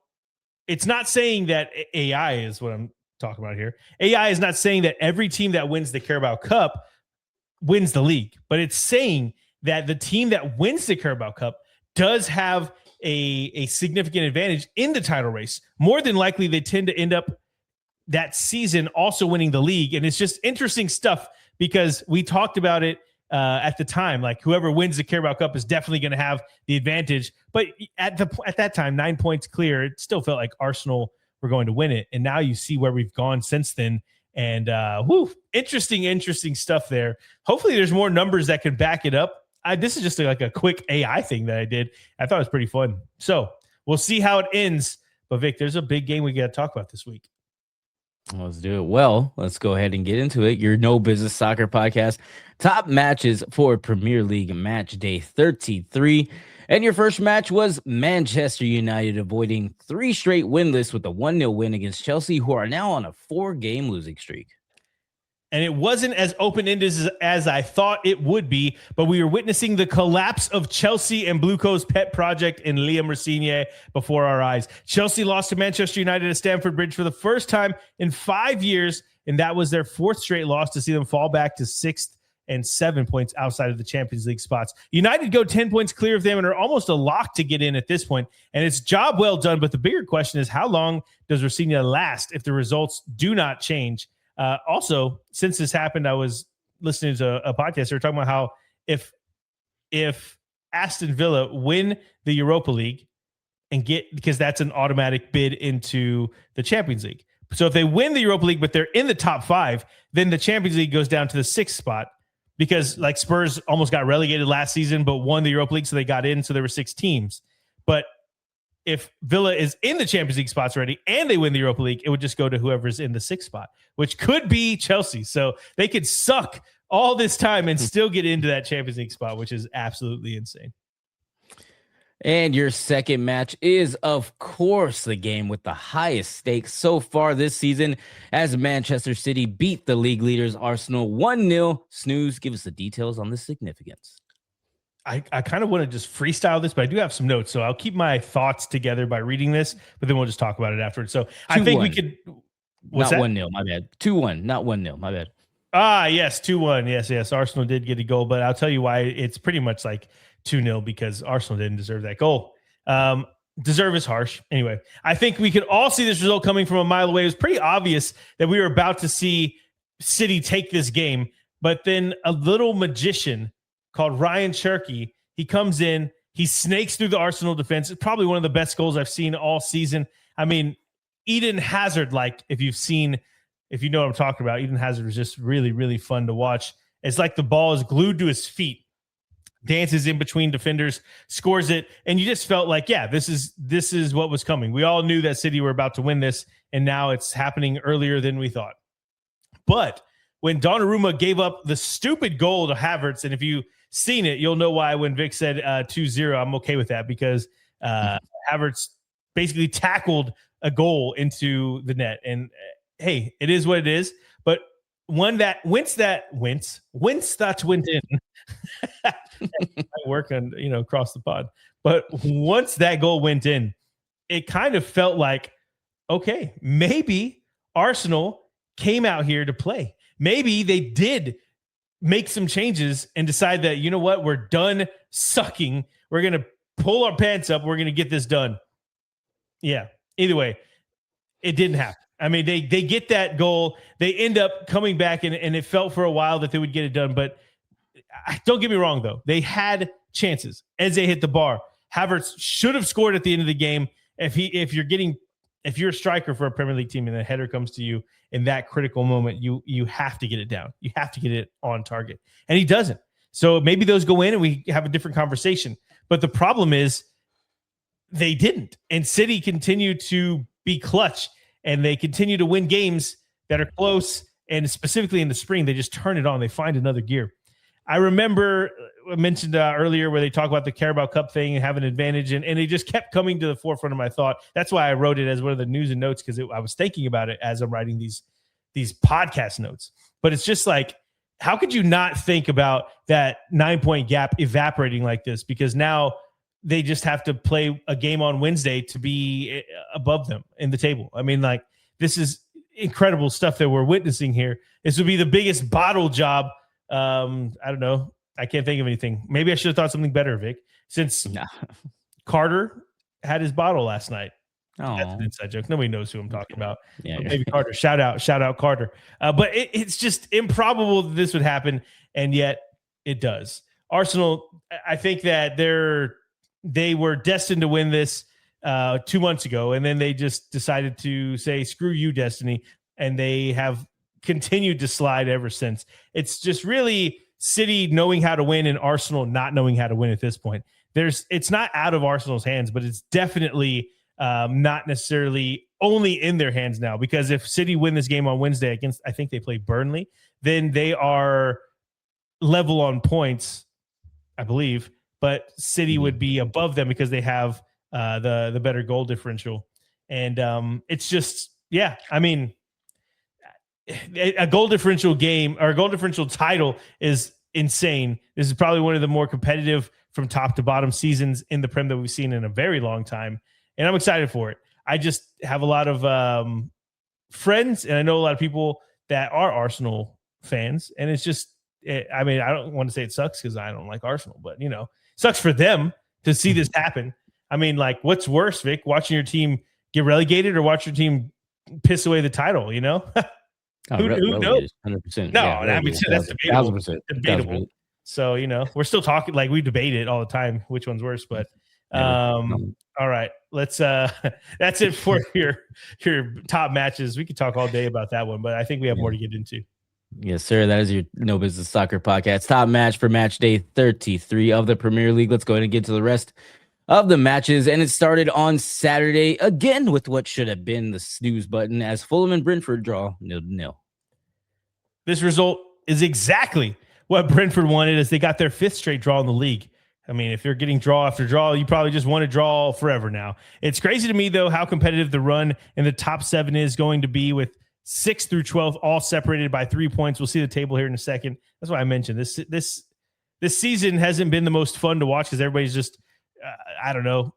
it's not saying that AI is what I'm talking about here. AI is not saying that every team that wins the Carabao Cup wins the league, but it's saying that the team that wins the Carabao Cup does have a significant advantage in the title race. More than likely, they tend to end up that season also winning the league. And it's just interesting stuff, because we talked about it at the time, like whoever wins the Carabao Cup is definitely going to have the advantage. But at that time, 9 points clear, it still felt like Arsenal were going to win it. And now you see where we've gone since then. And interesting stuff there. Hopefully there's more numbers that can back it up. This is just like a quick AI thing that I did. I thought it was pretty fun. So we'll see how it ends. But Vic, there's a big game we got to talk about this week. Let's do it. Well, let's go ahead and get into it. Your No Business Soccer podcast. Top matches for Premier League match day 33. And your first match was Manchester United avoiding 3 straight winless with a 1-0 win against Chelsea, who are now on a 4-game losing streak. And it wasn't as open-ended as I thought it would be, but we were witnessing the collapse of Chelsea and Blueco's pet project in Liam Rosenior before our eyes. Chelsea lost to Manchester United at Stamford Bridge for the first time in 5 years, and that was their 4th straight loss to see them fall back to 6th and 7 points outside of the Champions League spots. United go 10 points clear of them and are almost a lock to get in at this point. And it's job well done. But the bigger question is, how long does Rosenior last if the results do not change? Also, since this happened, I was listening to a podcast. They were talking about how if Aston Villa win the Europa League and because that's an automatic bid into the Champions League. So if they win the Europa League, but they're in the top 5, then the Champions League goes down to the 6th spot, because like Spurs almost got relegated last season, but won the Europa League. So they got in. So there were 6 teams. But if Villa is in the Champions League spots already and they win the Europa League, it would just go to whoever's in the 6th spot, which could be Chelsea. So they could suck all this time and still get into that Champions League spot, which is absolutely insane. And your second match is, of course, the game with the highest stakes so far this season, as Manchester City beat the league leaders Arsenal 1-0. Snooze, give us the details on the significance. I kind of want to just freestyle this, but I do have some notes, so I'll keep my thoughts together by reading this, but then we'll just talk about it afterwards. So I think we could... Not 1-0, my bad. 2-1, not 1-0, my bad. Yes, 2-1. Yes. Arsenal did get a goal, but I'll tell you why it's pretty much like 2-0, because Arsenal didn't deserve that goal. Deserve is harsh. Anyway, I think we could all see this result coming from a mile away. It was pretty obvious that we were about to see City take this game, but then a little magician called Ryan Cherky, he comes in, he snakes through the Arsenal defense. It's probably one of the best goals I've seen all season. I mean, Eden Hazard, like if you know what I'm talking about, Eden Hazard was just really, really fun to watch. It's like the ball is glued to his feet, dances in between defenders, scores it, and you just felt like, yeah, this is what was coming. We all knew that City were about to win this, and now it's happening earlier than we thought. But when Donnarumma gave up the stupid goal to Havertz, and if you've seen it, you'll know why when Vic said 2-0, I'm okay with that, because Havertz basically tackled a goal into the net. And hey, it is what it is. But once that went in, I work on, across the pod. But once that goal went in, it kind of felt like, okay, maybe Arsenal came out here to play. Maybe they did make some changes and decide that, you know what, we're done sucking. We're going to pull our pants up. We're going to get this done. Yeah. Either way, it didn't happen. I mean, they get that goal. They end up coming back, and it felt for a while that they would get it done. But don't get me wrong, though. They had chances as they hit the bar. Havertz should have scored at the end of the game. If you're a striker for a Premier League team and the header comes to you in that critical moment, you have to get it down. You have to get it on target. And he doesn't. So maybe those go in and we have a different conversation. But the problem is they didn't. And City continued to be clutch, and they continue to win games that are close. And specifically in the spring, they just turn it on. They find another gear. I remember I mentioned earlier where they talk about the Carabao Cup thing and have an advantage, and it just kept coming to the forefront of my thought. That's why I wrote it as one of the news and notes, because I was thinking about it as I'm writing these podcast notes. But it's just like, how could you not think about that 9-point gap evaporating like this? Because now they just have to play a game on Wednesday to be above them in the table. I mean, like, this is incredible stuff that we're witnessing here. This would be the biggest bottle job. I don't know. I can't think of anything. Maybe I should have thought something better, Vic, since Carter had his bottle last night. Oh, that's an inside joke. Nobody knows who I'm talking about. Yeah, maybe Carter. Shout out Carter. But it's just improbable that this would happen, and yet it does. Arsenal, I think that they were destined to win this 2 months ago, and then they just decided to say, screw you, Destiny, and they have continued to slide ever since. It's just really City knowing how to win and Arsenal not knowing how to win at this point. It's not out of Arsenal's hands, but it's definitely not necessarily only in their hands now, because if City win this game on Wednesday against, I think they play Burnley, then they are level on points, I believe, but City would be above them because they have the better goal differential. And it's just, yeah, I mean, a goal differential game or a goal differential title is insane. This is probably one of the more competitive from top to bottom seasons in the Prem that we've seen in a very long time. And I'm excited for it. I just have a lot of friends, and I know a lot of people that are Arsenal fans, and it's I mean, I don't want to say it sucks because I don't like Arsenal, but sucks for them to see this happen. I mean, like, what's worse, Vic, watching your team get relegated or watch your team piss away the title? Who knows? 100%. No, yeah, I mean, that's debatable. 1,000%. Debatable. So we're still talking, like, we debate it all the time, which one's worse. But all right, let's. That's it for your top matches. We could talk all day about that one, but I think we have more to get into. Yes, sir. That is your No Business Soccer podcast. Top match for match day 33 of the Premier League. Let's go ahead and get to the rest of the matches. And it started on Saturday again with what should have been the snooze button as Fulham and Brentford draw 0-0. This result is exactly what Brentford wanted, as they got their 5th straight draw in the league. I mean, if you're getting draw after draw, you probably just want to draw forever now. It's crazy to me, though, how competitive the run in the top 7 is going to be, with 6 through 12 all separated by 3 points. We'll see the table here in a second. That's why I mentioned this season hasn't been the most fun to watch because everybody's just, I don't know,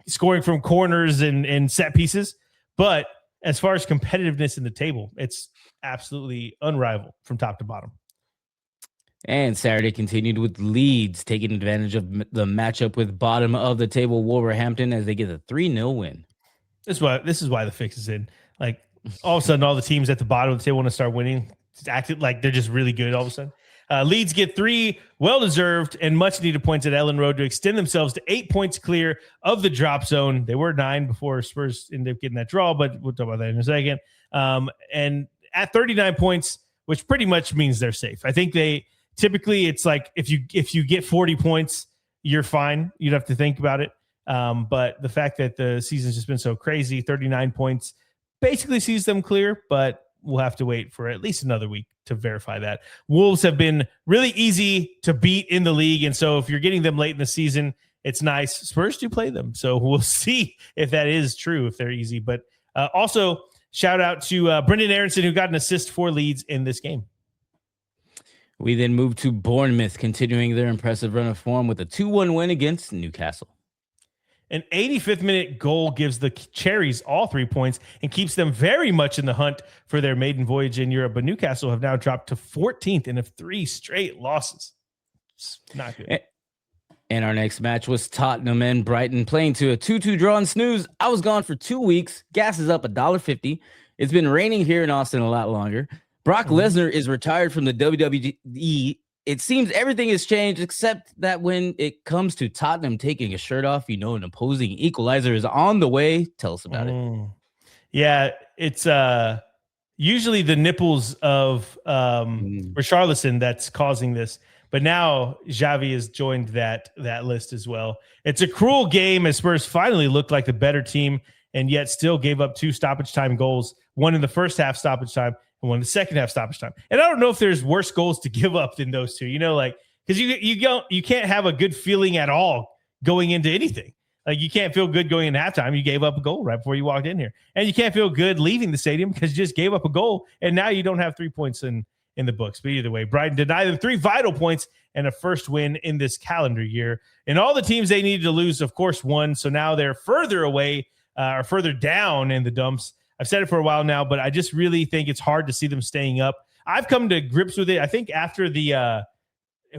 scoring from corners and set pieces. But as far as competitiveness in the table, it's absolutely unrivaled from top to bottom. And Saturday continued with Leeds taking advantage of the matchup with bottom of the table Wolverhampton as they get a 3-0 win. This is why the fix is in. Like, all of a sudden, all the teams at the bottom of the table want to start winning. It's acted like they're just really good all of a sudden. Leeds get 3 well-deserved and much-needed points at Ellen Road to extend themselves to 8 points clear of the drop zone. They were 9 before Spurs ended up getting that draw, but we'll talk about that in a second. And at 39 points, which pretty much means they're safe. I think typically it's like if you get 40 points, you're fine. You'd have to think about it. But the fact that the season's just been so crazy, 39 points basically sees them clear, but we'll have to wait for at least another week to verify that. Wolves have been really easy to beat in the league, and so if you're getting them late in the season, it's nice. Spurs do play them, so we'll see if that is true, if they're easy. But also, shout out to Brendan Aronson, who got an assist for Leeds in this game. We then move to Bournemouth, continuing their impressive run of form with a 2-1 win against Newcastle. An 85th minute goal gives the Cherries all 3 points and keeps them very much in the hunt for their maiden voyage in Europe. But Newcastle have now dropped to 14th and have 3 straight losses. It's not good. And our next match was Tottenham and Brighton playing to a 2-2 draw in snooze. I was gone for 2 weeks. Gas is up $1.50. It's been raining here in Austin a lot longer. Brock Lesnar is retired from the WWE. It seems everything has changed, except that when it comes to Tottenham taking a shirt off, an opposing equalizer is on the way. Tell us about it. Yeah, it's usually the nipples of Richarlison that's causing this. But now Xavi has joined that list as well. It's a cruel game as Spurs finally looked like the better team and yet still gave up 2 stoppage time goals, one in the first half stoppage time and one in the second half stoppage time. And I don't know if there's worse goals to give up than those two, because you can't have a good feeling at all going into anything. Like, you can't feel good going into halftime. You gave up a goal right before you walked in here. And you can't feel good leaving the stadium because you just gave up a goal. And now you don't have 3 points in the books. But either way, Brighton denied them 3 vital points and a first win in this calendar year. And all the teams they needed to lose, of course, won. So now they're further away or further down in the dumps. I've said it for a while now, but I just really think it's hard to see them staying up. I've come to grips with it. I think after it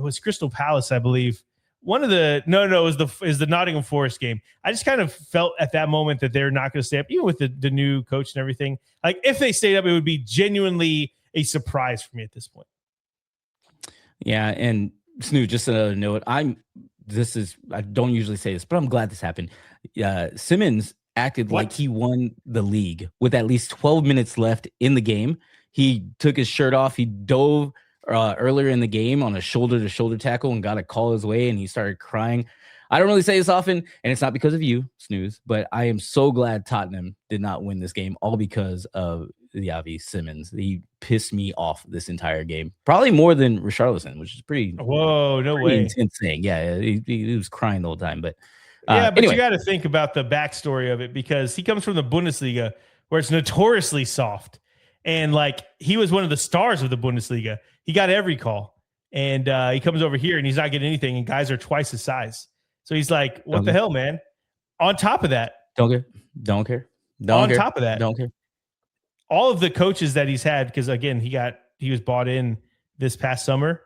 was Crystal Palace, I believe. It was the Nottingham Forest game. I just kind of felt at that moment that they're not going to stay up, even with the new coach and everything. Like, if they stayed up, it would be genuinely a surprise for me at this point. Yeah, and Snoo, just another note. I don't usually say this, but I'm glad this happened. Simmons acted like he won the league with at least 12 minutes left in the game. He took his shirt off. He dove earlier in the game on a shoulder-to-shoulder tackle and got a call his way, and he started crying. I don't really say this often, and it's not because of you, Snooze, but I am so glad Tottenham did not win this game, all because of Xavi Simmons. He pissed me off this entire game, probably more than Richarlison, which is pretty intense thing. Yeah, he was crying the whole time, but anyway. You got to think about the backstory of it, because he comes from the Bundesliga, where it's notoriously soft. And he was one of the stars of the Bundesliga. He got every call. And he comes over here and he's not getting anything. And guys are twice his size. So he's like, what the hell, man? On top of that. Don't care. Top of that. Don't care. All of the coaches that he's had, because again, he was bought in this past summer.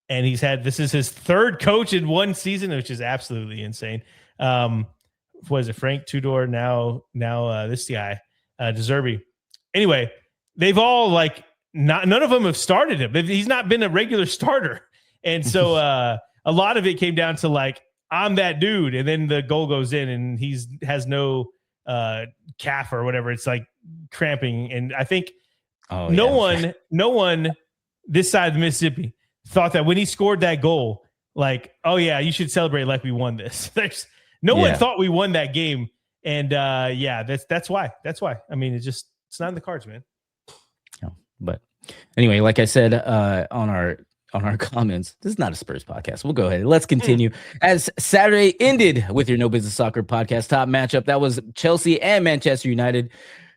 and this is his third coach in one season, which is absolutely insane. Was it Frank Tudor? Now this guy, De Zerbi. Anyway, they've all none of them have started him. He's not been a regular starter, and so a lot of it came down to I'm that dude, and then the goal goes in, and has no calf or whatever. It's cramping, and I think no one this side of the Mississippi thought that when he scored that goal, oh yeah, you should celebrate like we won this. There's no one thought we won that game, and that's why. I mean, it's not in the cards, man. But anyway, like I said on our comments, this is not a Spurs podcast. We'll go ahead. Let's continue. As Saturday ended with your No Business Soccer podcast top matchup, that was Chelsea and Manchester United.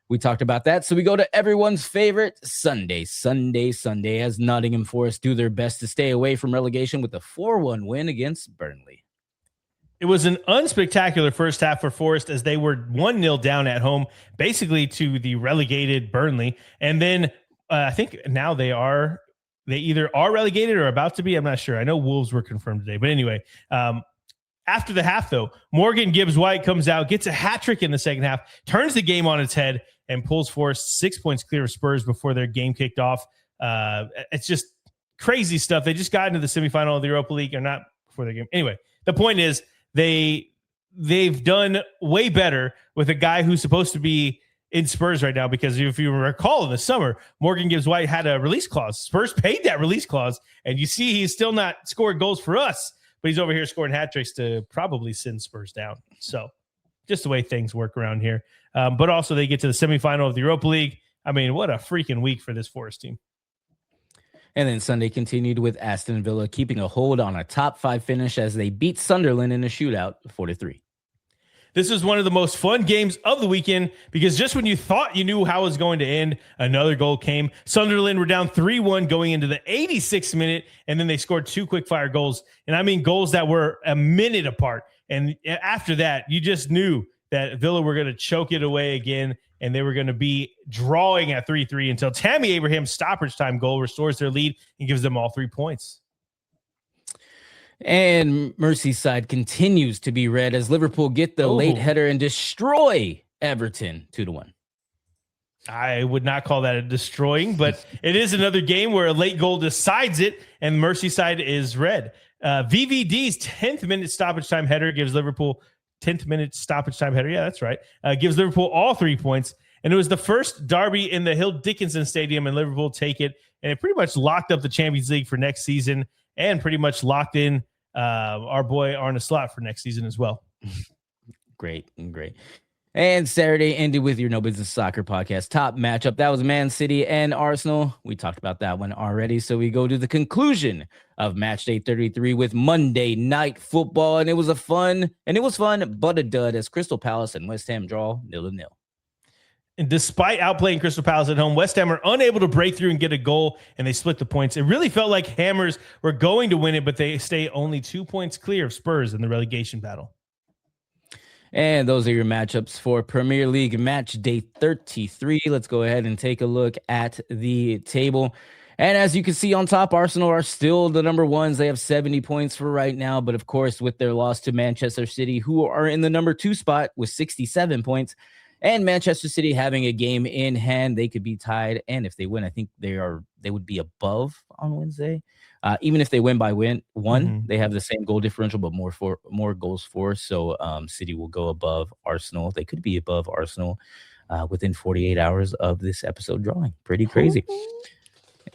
We talked about that. So we go to everyone's favorite Sunday, as Nottingham Forest do their best to stay away from relegation with a 4-1 win against Burnley. It was an unspectacular first half for Forest as they were 1-0 down at home, basically to the relegated Burnley. And then I think now they either are relegated or about to be. I'm not sure. I know Wolves were confirmed today. But anyway, after the half, though, Morgan Gibbs-White comes out, gets a hat trick in the second half, turns the game on its head, and pulls Forest 6 points clear of Spurs before their game kicked off. It's just crazy stuff. They just got into the semifinal of the Europa League, or not before their game. Anyway, the point is they've done way better with a guy who's supposed to be in Spurs right now, because if you recall in the summer, Morgan Gibbs-White had a release clause. Spurs paid that release clause, and you see he's still not scored goals for us, but he's over here scoring hat tricks to probably send Spurs down. So just the way things work around here. But also they get to the semifinal of the Europa League. I mean, what a freaking week for this Forest team. And then Sunday continued with Aston Villa keeping a hold on a top 5 finish as they beat Sunderland in a shootout 4-3. This was one of the most fun games of the weekend because just when you thought you knew how it was going to end, another goal came. Sunderland were down 3-1 going into the 86th minute, and then they scored 2 quick-fire goals. And I mean goals that were a minute apart. And after that, you just knew that Villa were going to choke it away again, and they were going to be drawing at 3-3 until Tammy Abraham's stoppage time goal restores their lead and gives them all 3 points. And Merseyside continues to be red as Liverpool get the late header and destroy Everton 2-1. I would not call that a destroying, but it is another game where a late goal decides it, and Merseyside is red. VVD's 10th minute stoppage time header gives Liverpool 10th minute stoppage time header. Yeah, that's right. Gives Liverpool all 3 points. And it was the first derby in the Hill Dickinson Stadium, and Liverpool take it. And it pretty much locked up the Champions League for next season and pretty much locked in our boy Arne Slot for next season as well. Great. And Saturday ended with your No Business Soccer podcast top matchup. That was Man City and Arsenal. We talked about that one already. So we go to the conclusion of Matchday 33 with Monday Night Football. And it was fun, but a dud as Crystal Palace and West Ham draw 0-0. And despite outplaying Crystal Palace at home, West Ham are unable to break through and get a goal, and they split the points. It really felt like Hammers were going to win it, but they stay only 2 points clear of Spurs in the relegation battle. And those are your matchups for Premier League Match Day 33. Let's go ahead and take a look at the table. And as you can see on top, Arsenal are still the number ones. They have 70 points for right now. But of course, with their loss to Manchester City, who are in the number 2 spot with 67 points, and Manchester City having a game in hand, they could be tied. And if they win, I think they would be above on Wednesday. Even if they win by one, they have the same goal differential, but more goals for. So City will go above Arsenal. They could be above Arsenal within 48 hours of this episode drawing. Pretty crazy.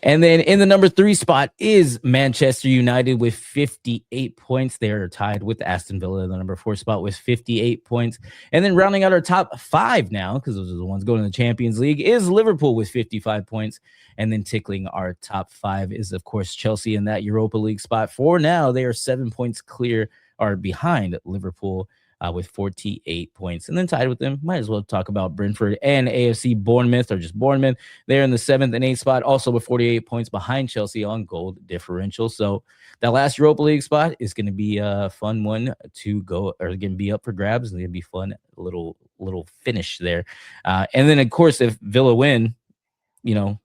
And then in the number 3 spot is Manchester United with 58 points. They are tied with Aston Villa in the number 4 spot with 58 points. And then rounding out our top 5 now, because those are the ones going to the Champions League, is Liverpool with 55 points. And then tickling our top 5 is, of course, Chelsea in that Europa League spot. For now, they are 7 points clear or behind Liverpool with 48 points. And then tied with them, might as well talk about Brentford and AFC Bournemouth, or just Bournemouth. They're in the 7th and 8th spot, also with 48 points behind Chelsea on goal differential. So that last Europa League spot is going to be a fun one to go, or going to be up for grabs. It's going to be fun, little finish there. And then, of course, if Villa win,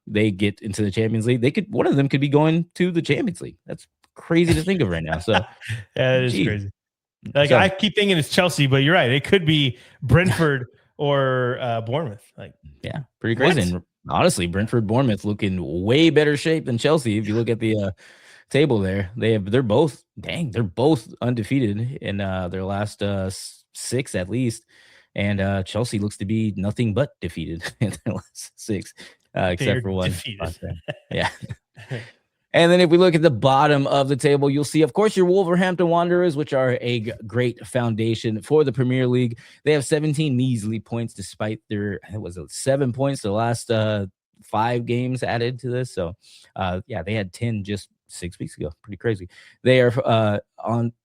they get into the Champions League. One of them could be going to the Champions League. That's crazy to think of right now. So yeah, it is crazy. Like I keep thinking it's Chelsea, but you're right. It could be Brentford or Bournemouth. Like, yeah, pretty crazy. And honestly, Brentford, Bournemouth looking way better shape than Chelsea. If you look at the table there, they're both undefeated in their last 6 at least. And Chelsea looks to be nothing but defeated in their last 6, except for one. Yeah. And then if we look at the bottom of the table, you'll see, of course, your Wolverhampton Wanderers, which are a great foundation for the Premier League. They have 17 measly points despite their, 7 points the last 5 games added to this. So, they had 10 just 6 weeks ago. Pretty crazy. They are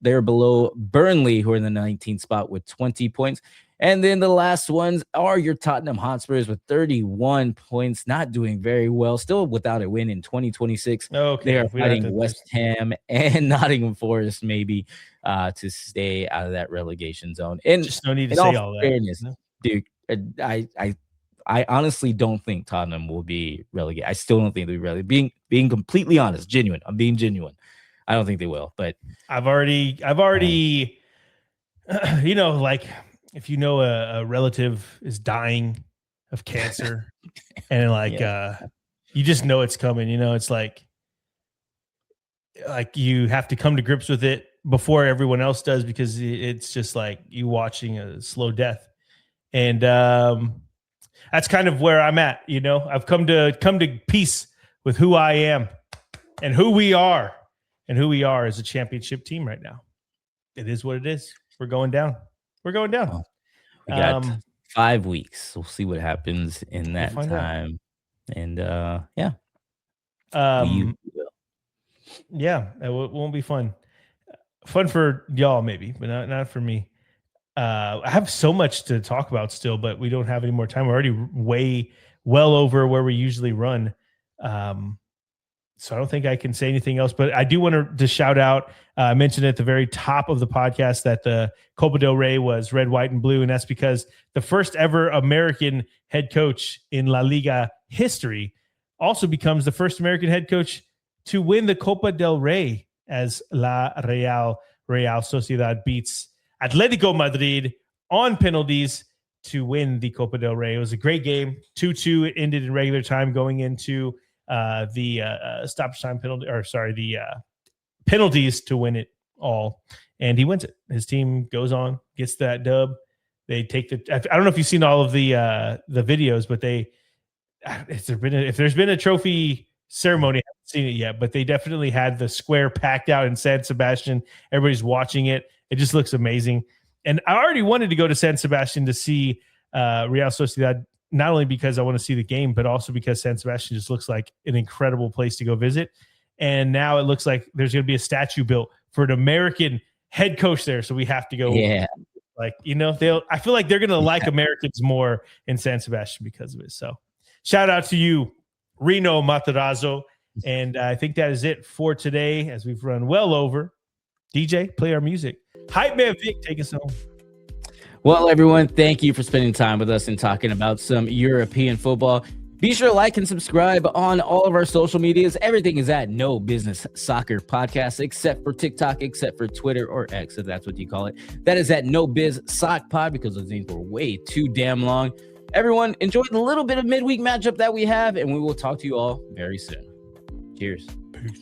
they're below Burnley, who are in the 19th spot with 20 points. And then the last ones are your Tottenham Hotspurs with 31 points, not doing very well, still without a win in 2026. Okay. They are fighting West Ham and Nottingham Forest maybe to stay out of that relegation zone. And just no need to say all fairness, that. Dude, I honestly don't think Tottenham will be relegated. I still don't think they'll be relegated. Being completely honest, genuine. I'm being genuine. I don't think they will. But I've already, like, if you know a relative is dying of cancer and like you just know it's coming, it's like you have to come to grips with it before everyone else does, because it's just like you watching a slow death. And that's kind of where I'm at. I've come to peace with who I am and who we are as a championship team right now. It is what it is. We're going down. We got 5 weeks. We'll see what happens in that time. And yeah. Yeah, it won't be fun. Fun for y'all maybe, but not for me. I have so much to talk about still, but we don't have any more time. We're already well over where we usually run. So I don't think I can say anything else, but I do want to shout out. I mentioned at the very top of the podcast that the Copa del Rey was red, white, and blue. And that's because the first ever American head coach in La Liga history also becomes the first American head coach to win the Copa del Rey, as Real Sociedad beats Atletico Madrid on penalties to win the Copa del Rey. It was a great game. 2-2. It ended in regular time going into the stoppage time penalty, the penalties to win it all. And he wins it. His team goes on, gets that dub. They take I don't know if you've seen all of the videos, but if there's been a trophy ceremony, I haven't seen it yet, but they definitely had the square packed out in San Sebastian. Everybody's watching it. It just looks amazing. And I already wanted to go to San Sebastian to see Real Sociedad, not only because I want to see the game, but also because San Sebastian just looks like an incredible place to go visit. And now it looks like there's going to be a statue built for an American head coach there. So we have to go. Yeah. I feel like they're going to like Americans more in San Sebastian because of it. So shout out to you, Reno Matarazzo. And I think that is it for today, as we've run well over. DJ, play our music. Hypeman Vick, take us home. Well, everyone, thank you for spending time with us and talking about some European football. Be sure to like and subscribe on all of our social medias. Everything is at No Business Soccer Podcast, except for TikTok, except for Twitter or X, if that's what you call it. That is at No Biz Sock Pod, because those names were way too damn long. Everyone, enjoy the little bit of midweek matchup that we have, and we will talk to you all very soon. Cheers. Peace.